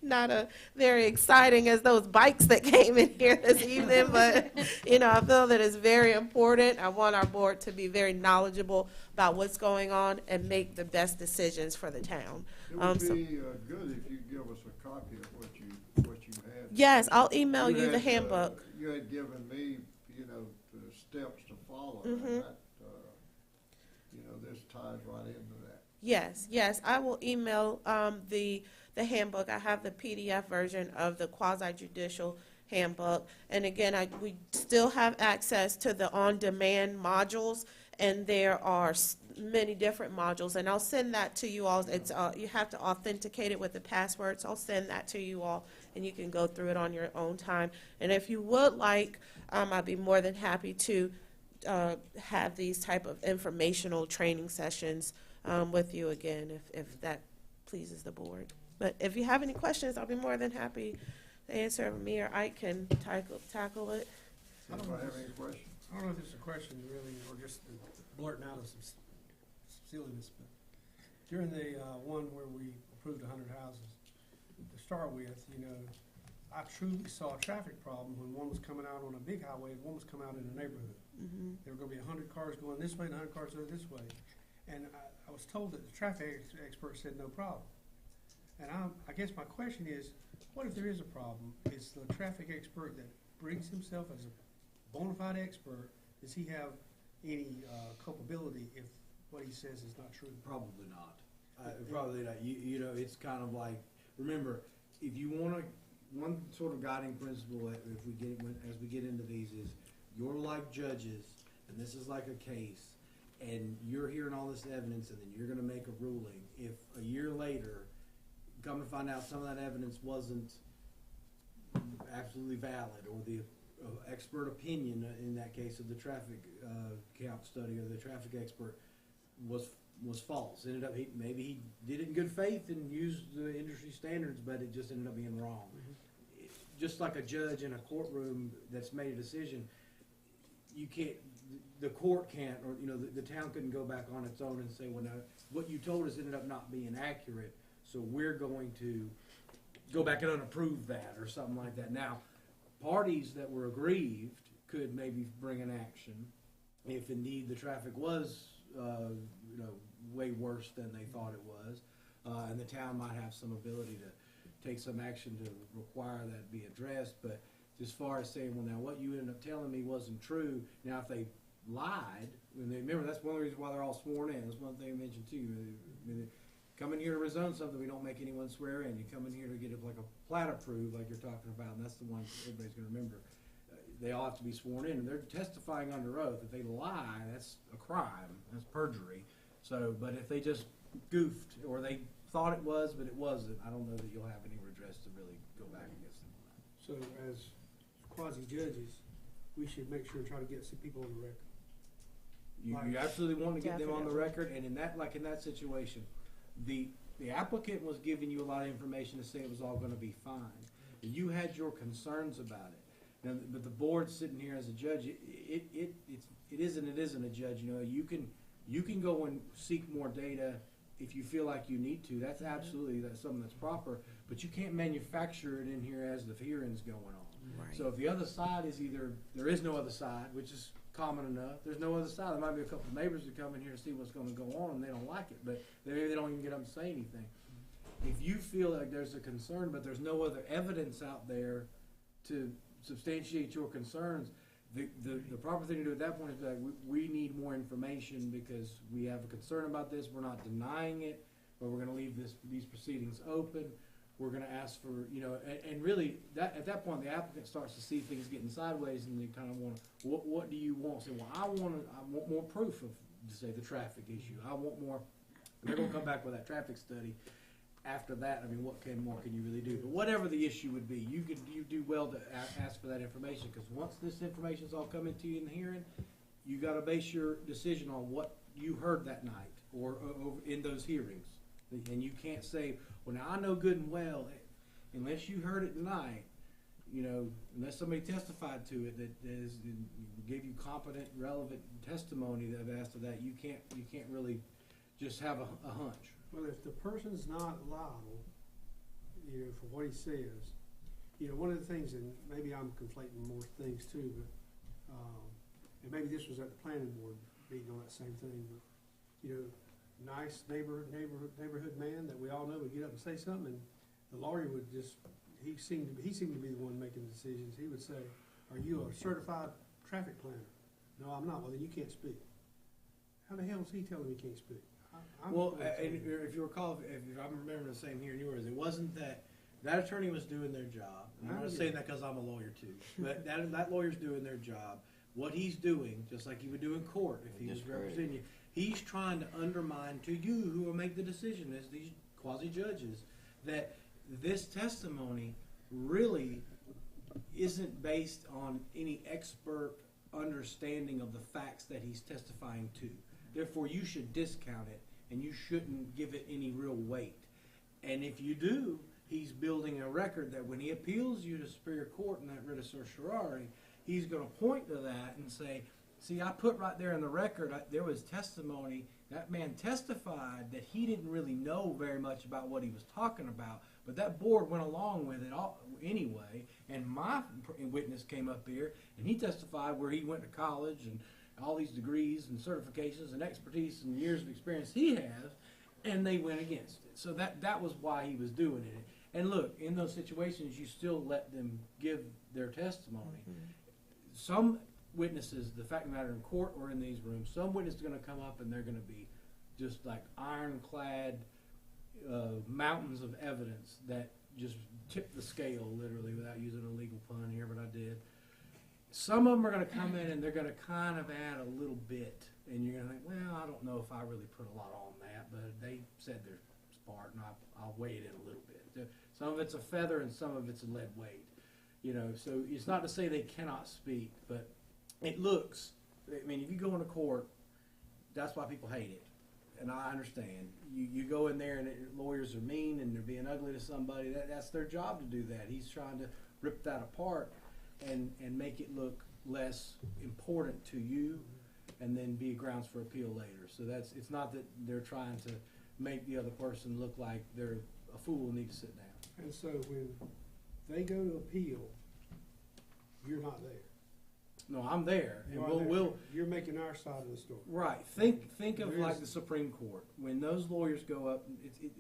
not a very exciting as those bikes that came in here this evening, but I feel that it's very important. I want our board to be very knowledgeable about what's going on and make the best decisions for the town. It would be good if you give us a copy of what you had. Yes, I'll email you the had, handbook. You had given me, the steps to follow, Mhm. and that, this ties right into that. Yes, I will email the handbook. I have the PDF version of the Quasi-Judicial handbook. And again, we still have access to the on-demand modules, and there are many different modules. And I'll send that to you all. It's you have to authenticate it with the passwords. I'll send that to you all, and you can go through it on your own time. And if you would like, I'd be more than happy to have these type of informational training sessions with you again, if that pleases the board. But if you have any questions, I'll be more than happy to answer. Me or Ike can tackle it. Anybody have any questions? I don't know if it's a question really, or just blurting out of some silliness, but during the one where we approved 100 houses, to start with, I truly saw a traffic problem when one was coming out on a big highway and one was coming out in a neighborhood. Mm-hmm. There were going to be 100 cars going this way and 100 cars going this way. And I was told that the traffic expert said no problem. And I guess my question is, what if there is a problem? Is the traffic expert that brings himself as a bona fide expert, does he have any culpability if what he says is not true? Probably not. Probably not. It's kind of like, remember, if you want to, one sort of guiding principle as we get into these is, you're like judges, and this is like a case, and you're hearing all this evidence, and then you're going to make a ruling. If a year later, come to find out some of that evidence wasn't absolutely valid, or the expert opinion, in that case of the traffic count study, or the traffic expert was false. Ended up, maybe he did it in good faith and used the industry standards, but it just ended up being wrong. Mm-hmm. Just like a judge in a courtroom that's made a decision, you can't, the court can't, or the town couldn't go back on its own and say, well, no, what you told us ended up not being accurate, so we're going to go back and unapprove that, or something like that. Now, parties that were aggrieved could maybe bring an action if indeed the traffic was, way worse than they thought it was, and the town might have some ability to take some action to require that be addressed. But as far as saying, well, now what you ended up telling me wasn't true, now if they lied, remember that's one of the reasons why they're all sworn in. That's one thing I mentioned too. Come in here to rezone something, we don't make anyone swear in. You come in here to get like a plat approved, like you're talking about, and that's the one everybody's going to remember. They all have to be sworn in, and they're testifying under oath. If they lie, that's a crime. That's perjury. So, but if they just goofed, or they thought it was, but it wasn't, I don't know that you'll have any redress to really go back against them. So as quasi-judges, we should make sure and try to get some people on the record. You absolutely want to get them on the Definitely. record, and in that situation, the applicant was giving you a lot of information to say it was all going to be fine. You had your concerns about it. Now, but the board's sitting here as a judge. It isn't a judge. You can go and seek more data if you feel like you need to. That's absolutely something that's proper. But you can't manufacture it in here as the hearing's going on. Right. So if the other side is either there is no other side, which is common enough. There's no other side. There might be a couple of neighbors that come in here to see what's going to go on, and they don't like it, but maybe they don't even get up and say anything. If you feel like there's a concern, but there's no other evidence out there to substantiate your concerns, the proper thing to do at that point is that we need more information because we have a concern about this. We're not denying it, but we're going to leave these proceedings open. We're going to ask for, and really, at that point, the applicant starts to see things getting sideways, and they kind of want, what do you want? Say, well, I want more proof of, say, the traffic issue. I want more. And they're going to come back with that traffic study. After that, what more can you really do? But whatever the issue would be, you do well to ask for that information, because once this information's all coming to you in the hearing, you got to base your decision on what you heard that night or in those hearings. And you can't say, well, now I know good and well, unless you heard it tonight, you know, unless somebody testified to it that is, gave you competent, relevant testimony that after that, you can't really just have a hunch. Well, if the person's not liable, you know, for what he says, you know, one of the things, and maybe I'm conflating more things too, but, and maybe this was at the planning board meeting on that same thing, but, you know, nice neighborhood man that we all know would get up and say something, and the lawyer would just, he seemed to be the one making the decisions. He would say, "Are you a certified traffic planner?" "No, I'm not." "Well, then you can't speak." How the hell is he telling me he can't speak? Well, and if you recall, if I'm remembering the same here in yours, it wasn't that attorney was doing their job. And I'm not saying that because I'm a lawyer too, but that lawyer's doing their job. What he's doing, just like he would do in court if he was representing you, he's trying to undermine to you who will make the decision as these quasi-judges that this testimony really isn't based on any expert understanding of the facts that he's testifying to. Therefore, you should discount it, and you shouldn't give it any real weight. And if you do, he's building a record that when he appeals you to Superior Court in that writ of certiorari, he's going to point to that and say, "See, I put right there in the record, there was testimony. That man testified that he didn't really know very much about what he was talking about, but that board went along with it all anyway. And my witness came up here, and he testified where he went to college and all these degrees and certifications and expertise and years of experience he has, and they went against it." So that was why he was doing it. And look, in those situations, you still let them give their testimony. Some witnesses, the fact of the matter in court or in these rooms, some witness is going to come up and they're going to be just like ironclad mountains of evidence that just tip the scale, literally, without using a legal pun here, but I did. Some of them are going to come in and they're going to kind of add a little bit, and you're going to think, well, I don't know if I really put a lot on that, but they said their part, and I'll weigh it in a little bit. Some of it's a feather and some of it's a lead weight. You know, so it's not to say they cannot speak, but it looks, I mean, if you go into court, that's why people hate it. And I understand. You go in there and lawyers are mean and they're being ugly to somebody. That's their job to do that. He's trying to rip that apart and make it look less important to you and then be grounds for appeal later. So it's not that they're trying to make the other person look like they're a fool and need to sit down. And so when they go to appeal, you're not there. No, I'm there, and You are there. we'll You're making our side of the story. right. Think of There like is- the Supreme Court when those lawyers go up.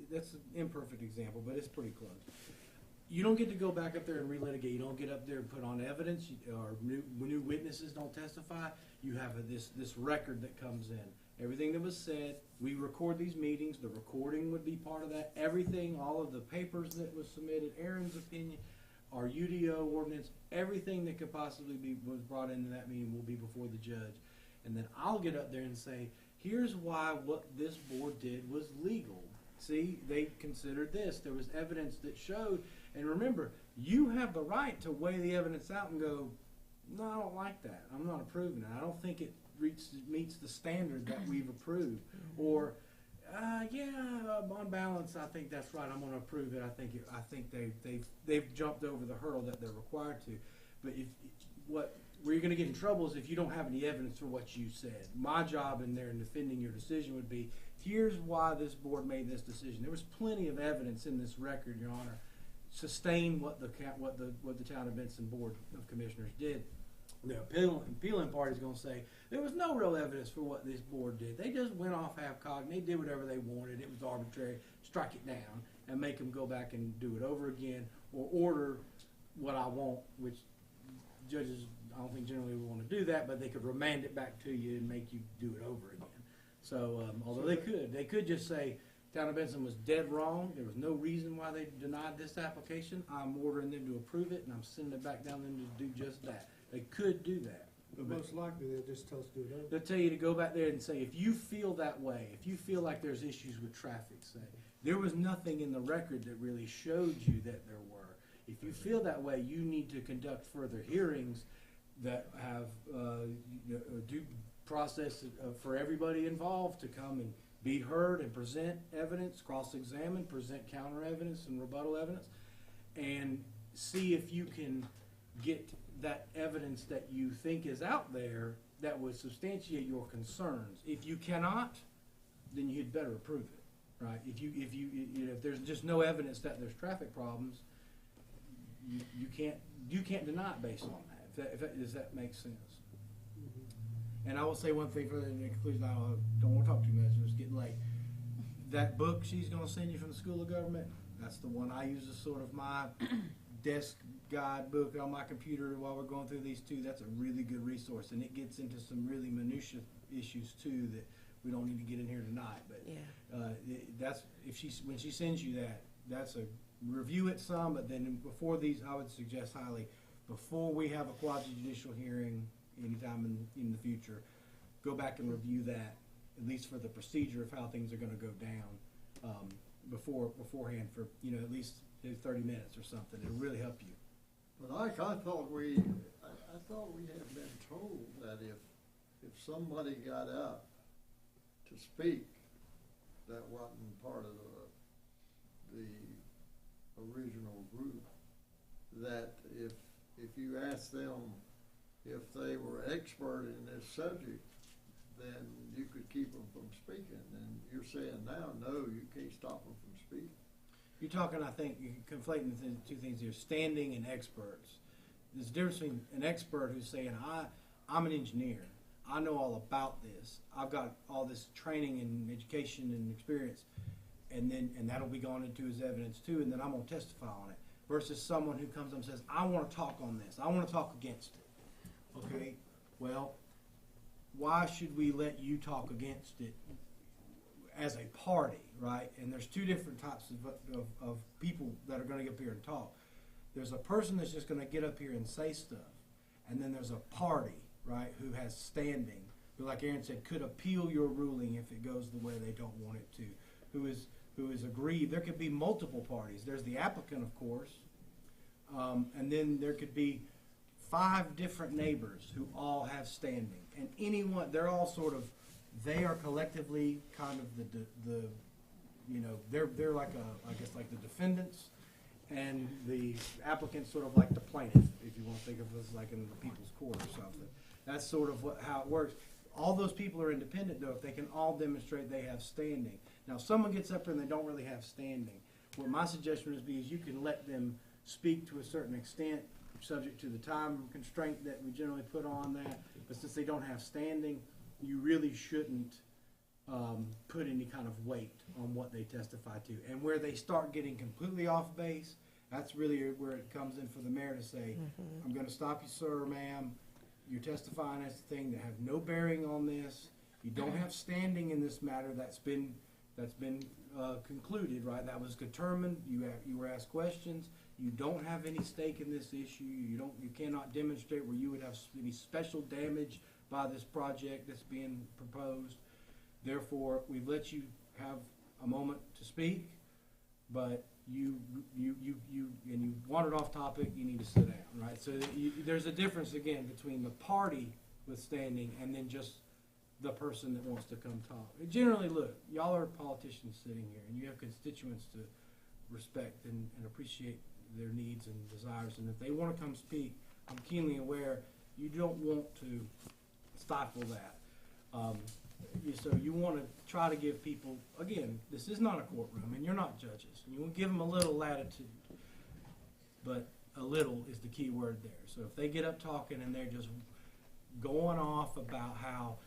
That's an imperfect example, but it's pretty close. You don't get to go back up there and relitigate. You don't get up there and put on evidence, or new witnesses don't testify. You have this record that comes in. Everything that was said, we record these meetings. The recording would be part of that. Everything, all of the papers that was submitted, Aaron's opinion, our UDO ordinance, everything that could possibly was brought into that meeting will be before the judge. And then I'll get up there and say, here's why what this board did was legal. See, they considered this. There was evidence that showed. And remember, you have the right to weigh the evidence out and go, no, I don't like that. I'm not approving it. I don't think it meets the standard that we've approved. Or, on balance, I think that's right. I'm going to approve it. I think they've jumped over the hurdle that they're required to. But where you're going to get in trouble is if you don't have any evidence for what you said. My job in there in defending your decision would be, here's why this board made this decision. There was plenty of evidence in this record, Your Honor, sustain what the town of Benson Board of Commissioners did. The appealing party is going to say there was no real evidence for what this board did. They just went off half-cocked. They did whatever they wanted. It was arbitrary. Strike it down and make them go back and do it over again, or order what I want, which judges I don't think generally would want to do that, but they could remand it back to you and make you do it over again. So although they could just say town of Benson was dead wrong. There was no reason why they denied this application. I'm ordering them to approve it, and I'm sending it back down to them to do just that. They could do that. But most likely they'll just tell us to do it over. They'll tell you to go back there and say, if you feel that way, if you feel like there's issues with traffic, say, there was nothing in the record that really showed you that there were. If you feel that way, you need to conduct further hearings that have due process for everybody involved to come and be heard and present evidence, cross-examine, present counter evidence and rebuttal evidence, and see if you can get that evidence that you think is out there that would substantiate your concerns. If you cannot, then you'd better approve it, right? If there's just no evidence that there's traffic problems, you can't deny it based on that. Does that make sense? And I will say one thing for the conclusion. I don't want to talk too much. It's getting late. That book she's going to send you from the School of Government, that's the one I use as sort of my desk guide book on my computer while we're going through these two. That's a really good resource, and it gets into some really minutiae issues too that we don't need to get in here tonight. But that's when she sends you that, that's a review it some. But then before these, I would suggest highly before we have a quasi-judicial hearing anytime in the future, go back and review that, at least for the procedure of how things are going to go down beforehand for at least 30 minutes or something. It'll really help you. But I thought we had been told that if somebody got up to speak that wasn't part of the original group, that if you asked them if they were expert in this subject, then you could keep them from speaking. And you're saying now, no, you can't stop them from speaking. You're talking, I think, you're conflating two things here, standing and experts. There's a difference between an expert who's saying, I'm an engineer. I know all about this. I've got all this training and education and experience. And that'll be gone into his evidence too, and then I'm going to testify on it. Versus someone who comes up and says, I want to talk on this. I want to talk against it. Okay, well, why should we let you talk against it as a party, right? And there's two different types of people that are going to get up here and talk. There's a person that's just going to get up here and say stuff, and then there's a party, right, who has standing, who, like Aaron said, could appeal your ruling if it goes the way they don't want it to, who is aggrieved. There could be multiple parties. There's the applicant, of course, and then there could be 5 different neighbors who all have standing, and anyone, they're all sort of, they are collectively kind of they're like I guess like the defendants, and the applicant's sort of like the plaintiff, if you want to think of this like in the people's court or something. That's sort of how it works. All those people are independent, though, if they can all demonstrate they have standing. Now, if someone gets up there and they don't really have standing, what my suggestion would be is you can let them speak to a certain extent, subject to the time constraint that we generally put on that. But since they don't have standing, you really shouldn't put any kind of weight on what they testify to. And where they start getting completely off base, that's really where it comes in for the mayor to say, I'm going to stop you, sir, ma'am. You're testifying as a thing that have no bearing on this. You don't have standing in this matter. That's been concluded, right? That was determined. You were asked questions. You don't have any stake in this issue. You cannot demonstrate where you would have any special damage by this project that's being proposed. Therefore, we've let you have a moment to speak, but you wandered off topic. You need to sit down, right? So there's a difference again between the party with standing and then just the person that wants to come talk. Generally, look, y'all are politicians sitting here, and you have constituents to respect and appreciate their needs and desires. And if they want to come speak, I'm keenly aware you don't want to stifle that. So you want to try to give people, again, this is not a courtroom, and you're not judges. You want to give them a little latitude, but a little is the key word there. So if they get up talking and they're just going off about how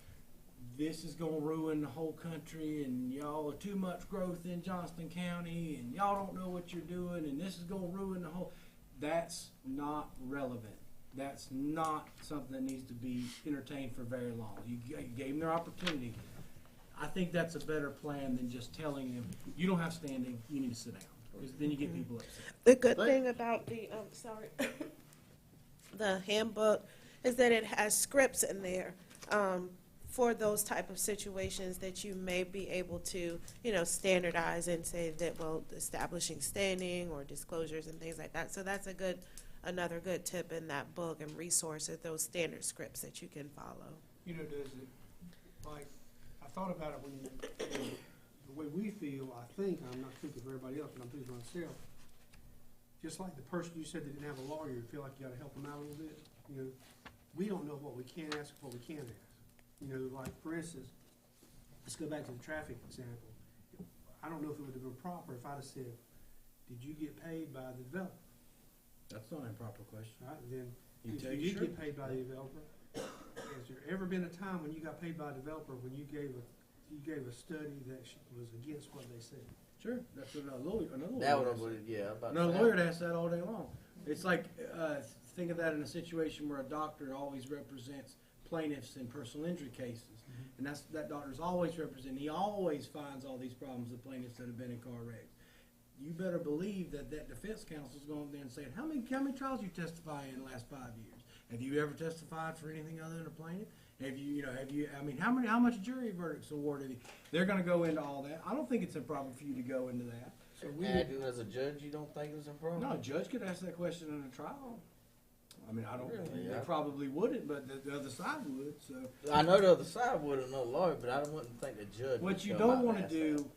this is going to ruin the whole country, and y'all are too much growth in Johnston County, and y'all don't know what you're doing, and this is going to ruin the whole, that's not relevant. That's not something that needs to be entertained for very long. You gave them their opportunity. I think that's a better plan than just telling them, you don't have standing, you need to sit down, because then you get people upset. The good thing about the, the handbook is that it has scripts in there for those type of situations that you may be able to, standardize and say that, well, establishing standing or disclosures and things like that. So that's another good tip in that book and resource is those standard scripts that you can follow. Does it, like, I thought about it when the way we feel, I think, I'm not speaking for everybody else, but I'm speaking for myself, just like the person you said that didn't have a lawyer, you feel like you gotta help them out a little bit, you know, we don't know what we can ask, what we can't ask. You know, like, for instance, let's go back to the traffic example. I don't know if it would have been proper if I'd have said, did you get paid by the developer? That's not an improper question. Right, then, You if tell you you did sure. get paid by the developer, has there ever been a time when you got paid by a developer when you gave a study that was against what they said? Sure, that's what another lawyer That would would, yeah. about Another that. lawyer would ask that all day long. It's like, think of that in a situation where a doctor always represents plaintiffs in personal injury cases. And that doctor's always representing, he always finds all these problems with plaintiffs that have been in car wrecks. You better believe that defense counsel's going there and saying, how many trials you testify in the last 5 years? Have you ever testified for anything other than a plaintiff? How much jury verdicts awarded? They're gonna go into all that. I don't think it's improper for you to go into that. So we would, Acting as a judge, you don't think it's improper? no, a judge could ask that question in a trial. I mean, I don't, Really? they Yeah. probably wouldn't, but the other side would, so. I know the other side wouldn't know lawyer, but I wouldn't think the judge. What would you come out don't and wanna ask do,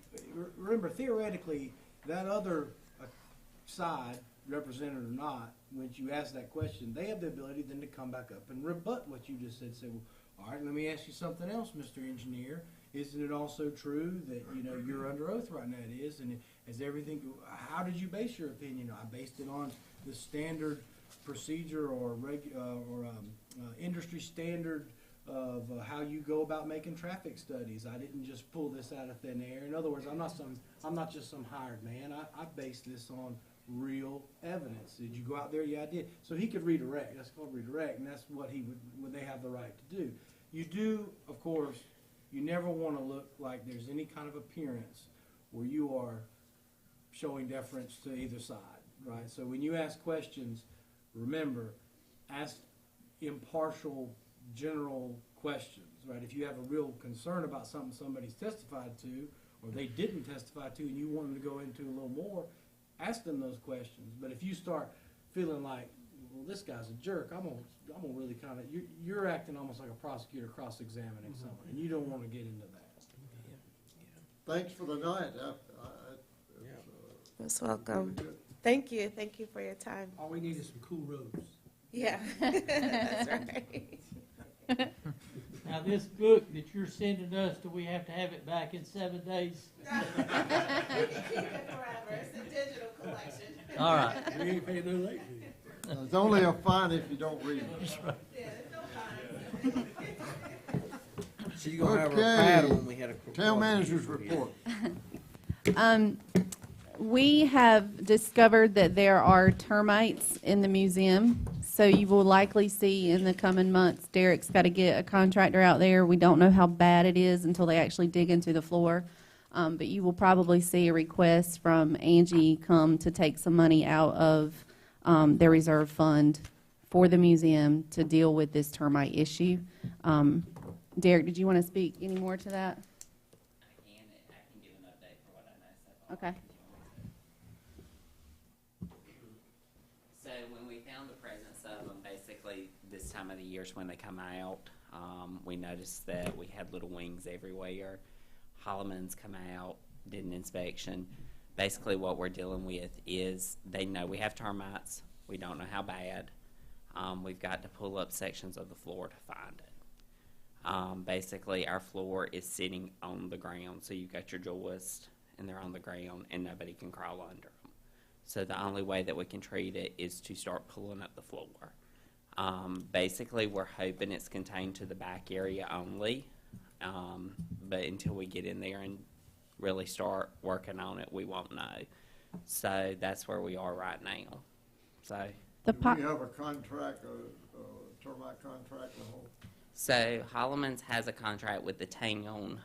remember theoretically, that other side, represented or not, when you ask that question, they have the ability then to come back up and rebut what you just said. Say, well, all right, let me ask you something else, Mr. Engineer. Isn't it also true that, you're under oath right now? It is, and is everything, how did you base your opinion? I based it on the standard procedure or industry standard of how you go about making traffic studies. I didn't just pull this out of thin air. In other words, I'm not just some hired man. I based this on real evidence. Did you go out there? Yeah, I did. So he could redirect. That's called redirect, and that's what when they have the right to do. You do, of course, you never want to look like there's any kind of appearance where you are showing deference to either side, right? So when you ask questions, remember, ask impartial, general questions, right? If you have a real concern about something somebody's testified to, or they didn't testify to, and you want them to go into a little more, ask them those questions. But if you start feeling like, well, this guy's a jerk, I'm gonna really kind of, you're acting almost like a prosecutor cross-examining someone, and you don't want to get into that. Thanks for the night. Most welcome. Thank you for your time. All we need is some cool roads. Yeah, that's right. Now, this book that you're sending us, do we have to have it back in 7 days? You can keep it forever. It's a digital collection. All right. We ain't paying no late fee. It's only a fine if you don't read it. Yeah, there's no fines. She's gonna have her Okay. paddle when we had a. Town manager's report. We have discovered that there are termites in the museum, so you will likely see in the coming months, Derek's got to get a contractor out there. We don't know how bad it is until they actually dig into the floor, but you will probably see a request from Angie come to take some money out of their reserve fund for the museum to deal with this termite issue. Derek, did you want to speak any more to that? I can give an update for what I know so far. Okay. So when we found the presence of them, basically this time of the year is when they come out. We noticed that we had little wings everywhere. Holloman's come out, did an inspection. Basically what we're dealing with is they know we have termites. We don't know how bad. We've got to pull up sections of the floor to find it. Basically our floor is sitting on the ground, so you've got your joist and they're on the ground and nobody can crawl under them. So the only way that we can treat it is to start pulling up the floor. Basically, we're hoping it's contained to the back area only, but until we get in there and really start working on it, we won't know. So that's where we are right now. So Do we have a contract, a termite contract to hold? So Holloman's has a contract with the town.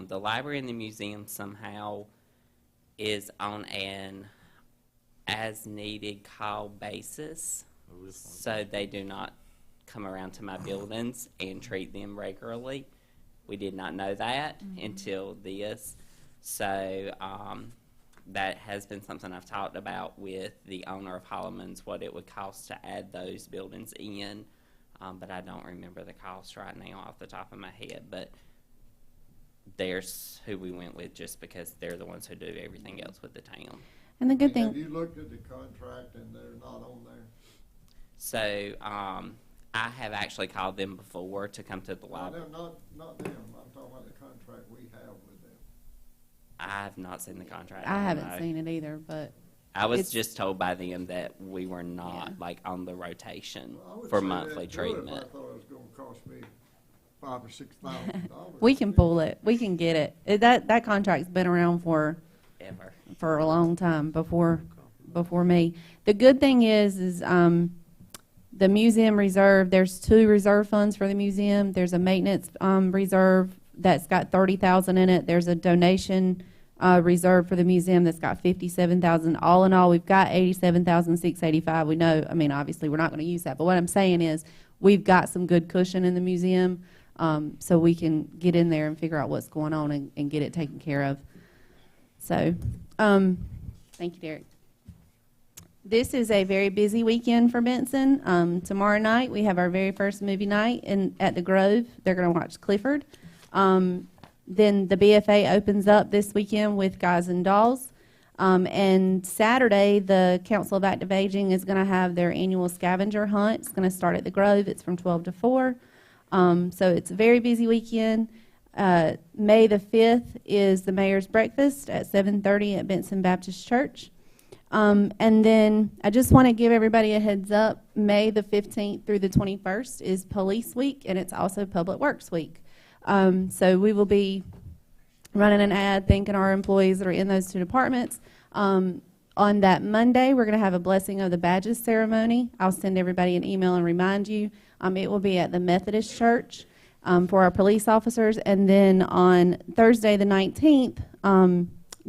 The library and the museum somehow is on an as-needed call basis, so they do not come around to my buildings and treat them regularly. We did not know that until this. So that has been something I've talked about with the owner of Holloman's, what it would cost to add those buildings in. But I don't remember the cost right now off the top of my head. But there's who we went with just because they're the ones who do everything else with the town. And the good Have thing, you looked at the contract and they're not on there? So, I have actually called them before to come to the No, library. not them, I'm talking about the contract we have with them. I have not seen the contract. I don't haven't know. seen it either, but I was it's- just told by them that we were not Yeah. like on the rotation Well, I would for say monthly that too if treatment. I thought it was gonna cost me $5,000 or $6,000. we can pull it. We can get it. That contract's been around Ever. for a long time before me. The good thing is the museum reserve. There's 2 reserve funds for the museum. There's a maintenance reserve that's got 30,000 in it. There's a donation reserve for the museum that's got 57,000. All in all, we've got 87,685. We know. I mean, obviously, we're not going to use that. But what I'm saying is, we've got some good cushion in the museum, so we can get in there and figure out what's going on and get it taken care of. So, thank you, Derek. This is a very busy weekend for Benson. Tomorrow night, we have our very first movie night at the Grove. They're going to watch Clifford. Then the BFA opens up this weekend with Guys and Dolls. And Saturday, the Council of Active Aging is going to have their annual scavenger hunt. It's going to start at the Grove. It's from 12 to 4. So it's a very busy weekend. May the 5th is the Mayor's Breakfast at 7:30 at Benson Baptist Church. And then I just want to give everybody a heads up. May the 15th through the 21st is Police Week, and it's also Public Works Week. So we will be running an ad thanking our employees that are in those 2 departments. On that Monday, we're going to have a Blessing of the Badges ceremony. I'll send everybody an email and remind you. It will be at the Methodist Church for our police officers. And then on Thursday the 19th,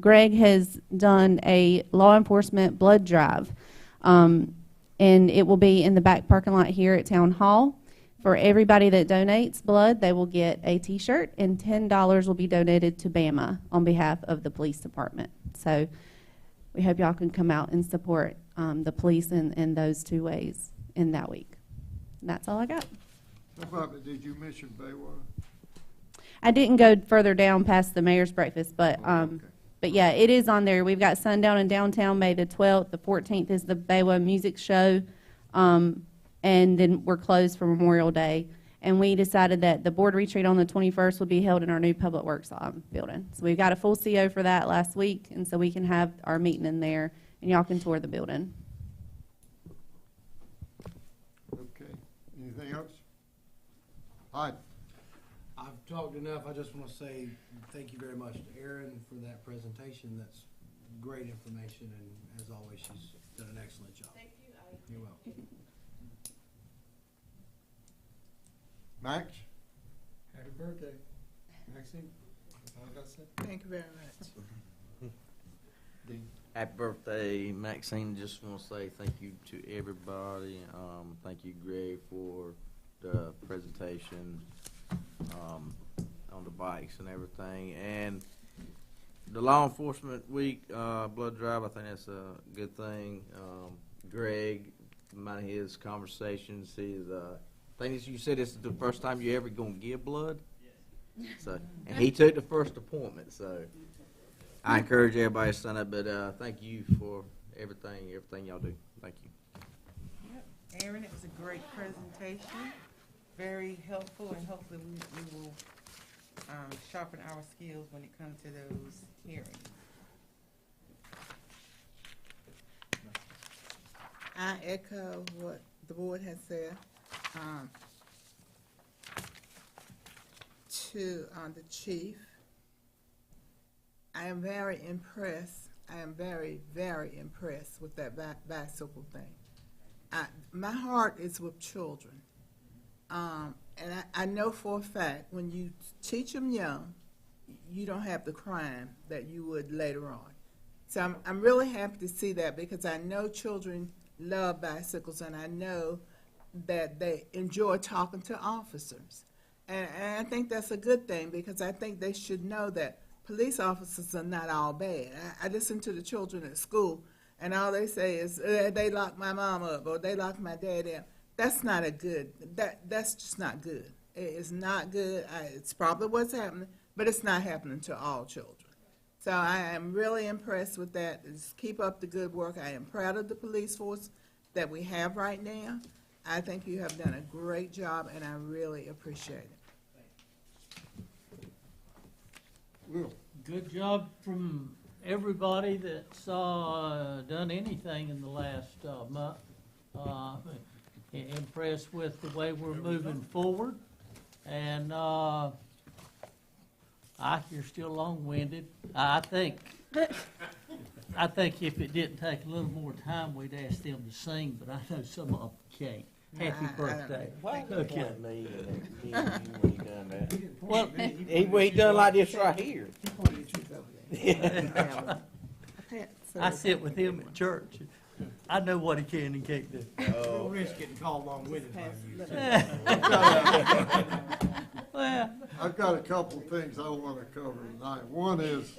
Greg has done a law enforcement blood drive, and it will be in the back parking lot here at Town Hall. For everybody that donates blood, they will get a T-shirt, and $10 will be donated to BAMA on behalf of the police department. So we hope y'all can come out and support the police in those 2 ways in that week. And that's all I got. Did you mention Baywater? I didn't go further down past the Mayor's Breakfast, but Okay. but yeah, it is on there. We've got Sundown in Downtown May the 12th. The 14th is the Baywa Music Show. And then we're closed for Memorial Day. And we decided that the board retreat on the 21st will be held in our new Public Works building. So we've got a full CO for that last week, and so we can have our meeting in there, and y'all can tour the building. Okay, anything else? Hi. I've talked enough. I just want to say thank you very much to Erin for that presentation. That's great information, and as always, she's done an excellent job. Thank you. You're welcome. Max? Happy birthday, Maxine. That's all I gotta say. Thank you very much. Happy birthday, Maxine. Just want to say thank you to everybody. Thank you, Greg, for the presentation on the bikes and everything. And the Law Enforcement Week blood drive, I think that's a good thing. Greg, among his conversations, I think you said this is the first time you ever gonna give blood. Yes. So, and he took the first appointment. So, I encourage everybody to sign up. But thank you for everything y'all do. Thank you. Yep. Aaron, it was a great presentation, very helpful, and hopefully we will sharpen our skills when it comes to those hearings. I echo what the board has said. To the chief, I am very impressed. I am very, very impressed with that bicycle thing. My heart is with children. And I know for a fact when you teach them young, you don't have the crime that you would later on. So I'm really happy to see that because I know children love bicycles and I know that they enjoy talking to officers. And I think that's a good thing because I think they should know that police officers are not all bad. I listen to the children at school and all they say is, they locked my mom up or they locked my dad in. That's not that's just not good. It is not good. It's probably what's happening, but it's not happening to all children. So I am really impressed with that. Just keep up the good work. I am proud of the police force that we have right now. I think you have done a great job, and I really appreciate it. Will, Good job from everybody that's done anything in the last month. Impressed with the way we're moving forward, and you're still long-winded. I think if it didn't take a little more time, we'd ask them to sing, but I know some of them can't. Happy birthday. Okay. Well, He done like this right here. I sit with him at church. I know what he can and can't do. We'll risk getting called long-winded by you. Well, I've got a couple of things I want to cover tonight. One is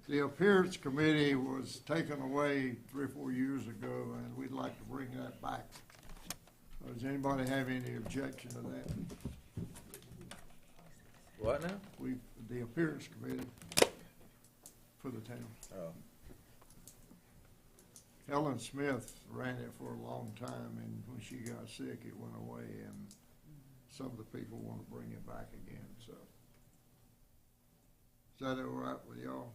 the appearance committee was taken away 3 or 4 years ago, and we'd like to bring that back. Does anybody have any objection to that? What now? The appearance committee for the town. Oh. Helen Smith ran it for a long time, and when she got sick, it went away, and some of the people want to bring it back again, so. Is that all right with y'all?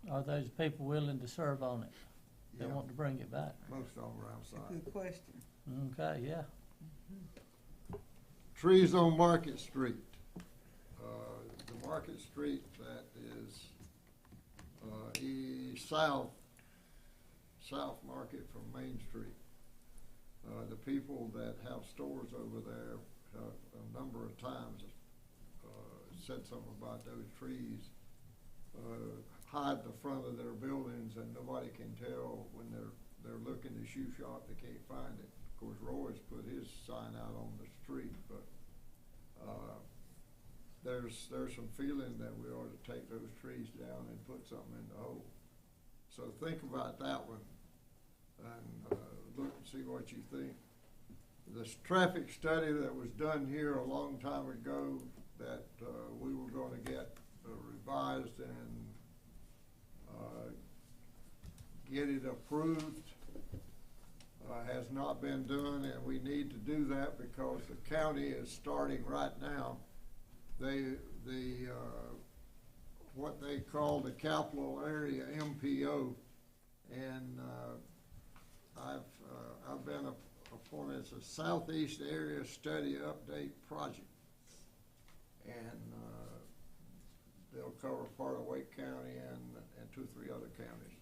are those people willing to serve on it? They Yeah. want to bring it back? Most of them are outside. Good question. Okay, yeah. Trees on Market Street. The Market Street that is south Market from Main Street. The people that have stores over there have a number of times said something about those trees hide the front of their buildings, and nobody can tell when they're looking to shoe shop, they can't find it. Of course, Roy's put his sign out on the street, but there's some feeling that we ought to take those trees down and put something in the hole. So think about that one and look and see what you think. This traffic study that was done here a long time ago that we were going to get revised and get it approved has not been done, and we need to do that because the county is starting right now. What they call the capital area MPO, and I've been appointed as a Southeast Area Study Update Project, and they'll cover part of Wake County and 2 or 3 other counties.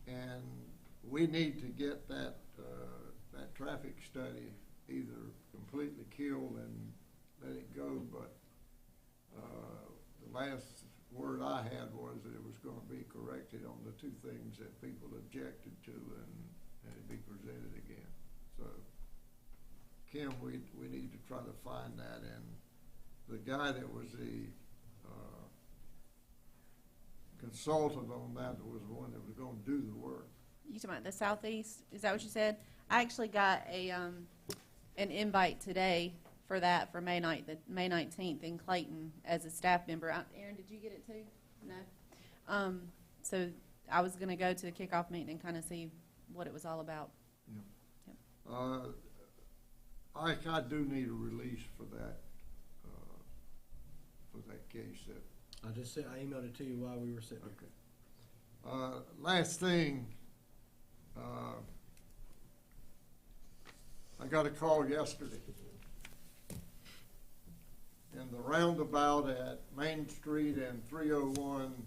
And we need to get that traffic study either completely killed and let it go, but the last word I had was that it was going to be corrected on the 2 things that people objected to, and it'd be presented again. So, Kim, we need to try to find that, and the guy that was the consultant on that was the one that was going to do the work. You talking about the southeast? Is that what you said? I actually got an invite today for that for May 19th in Clayton as a staff member. Aaron, did you get it too? No. So I was going to go to the kickoff meeting and kind of see what it was all about. Yeah. Yep. I do need a release for that case. I just said, I emailed it to you while we were sitting here. Okay. Last thing, I got a call yesterday. In the roundabout at Main Street and 301,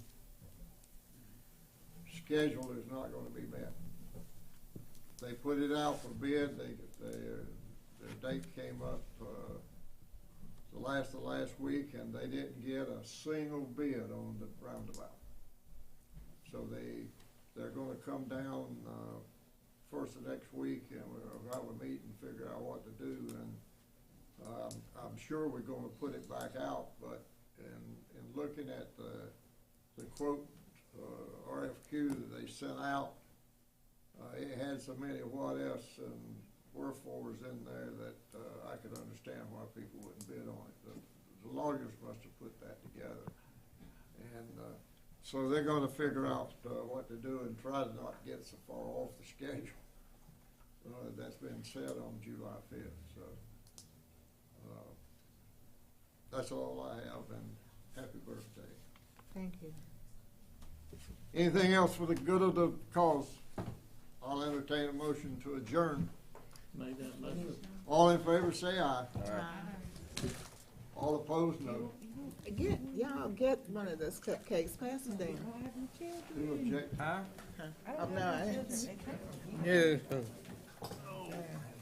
schedule is not going to be met. They put it out for bid. Their date came up the last week, and they didn't get a single bid on the roundabout. So they're going to come down first of next week, and we'll have a meeting and figure out what to do. And I'm sure we're going to put it back out, but in looking at the quote RFQ that they sent out, it had so many what ifs and wherefores in there that I could understand why people wouldn't bid on it. The lawyers must have put that together. And So they're gonna figure out, what to do and try to not get so far off the schedule. That's been set on July 5th, so. That's all I have, and happy birthday. Thank you. Anything else for the good of the cause? I'll entertain a motion to adjourn. Made that motion. All in favor, say aye. All opposed, no. Y'all get one of those cupcakes, pass them down. Who object? Oh, no, I didn't. Yeah.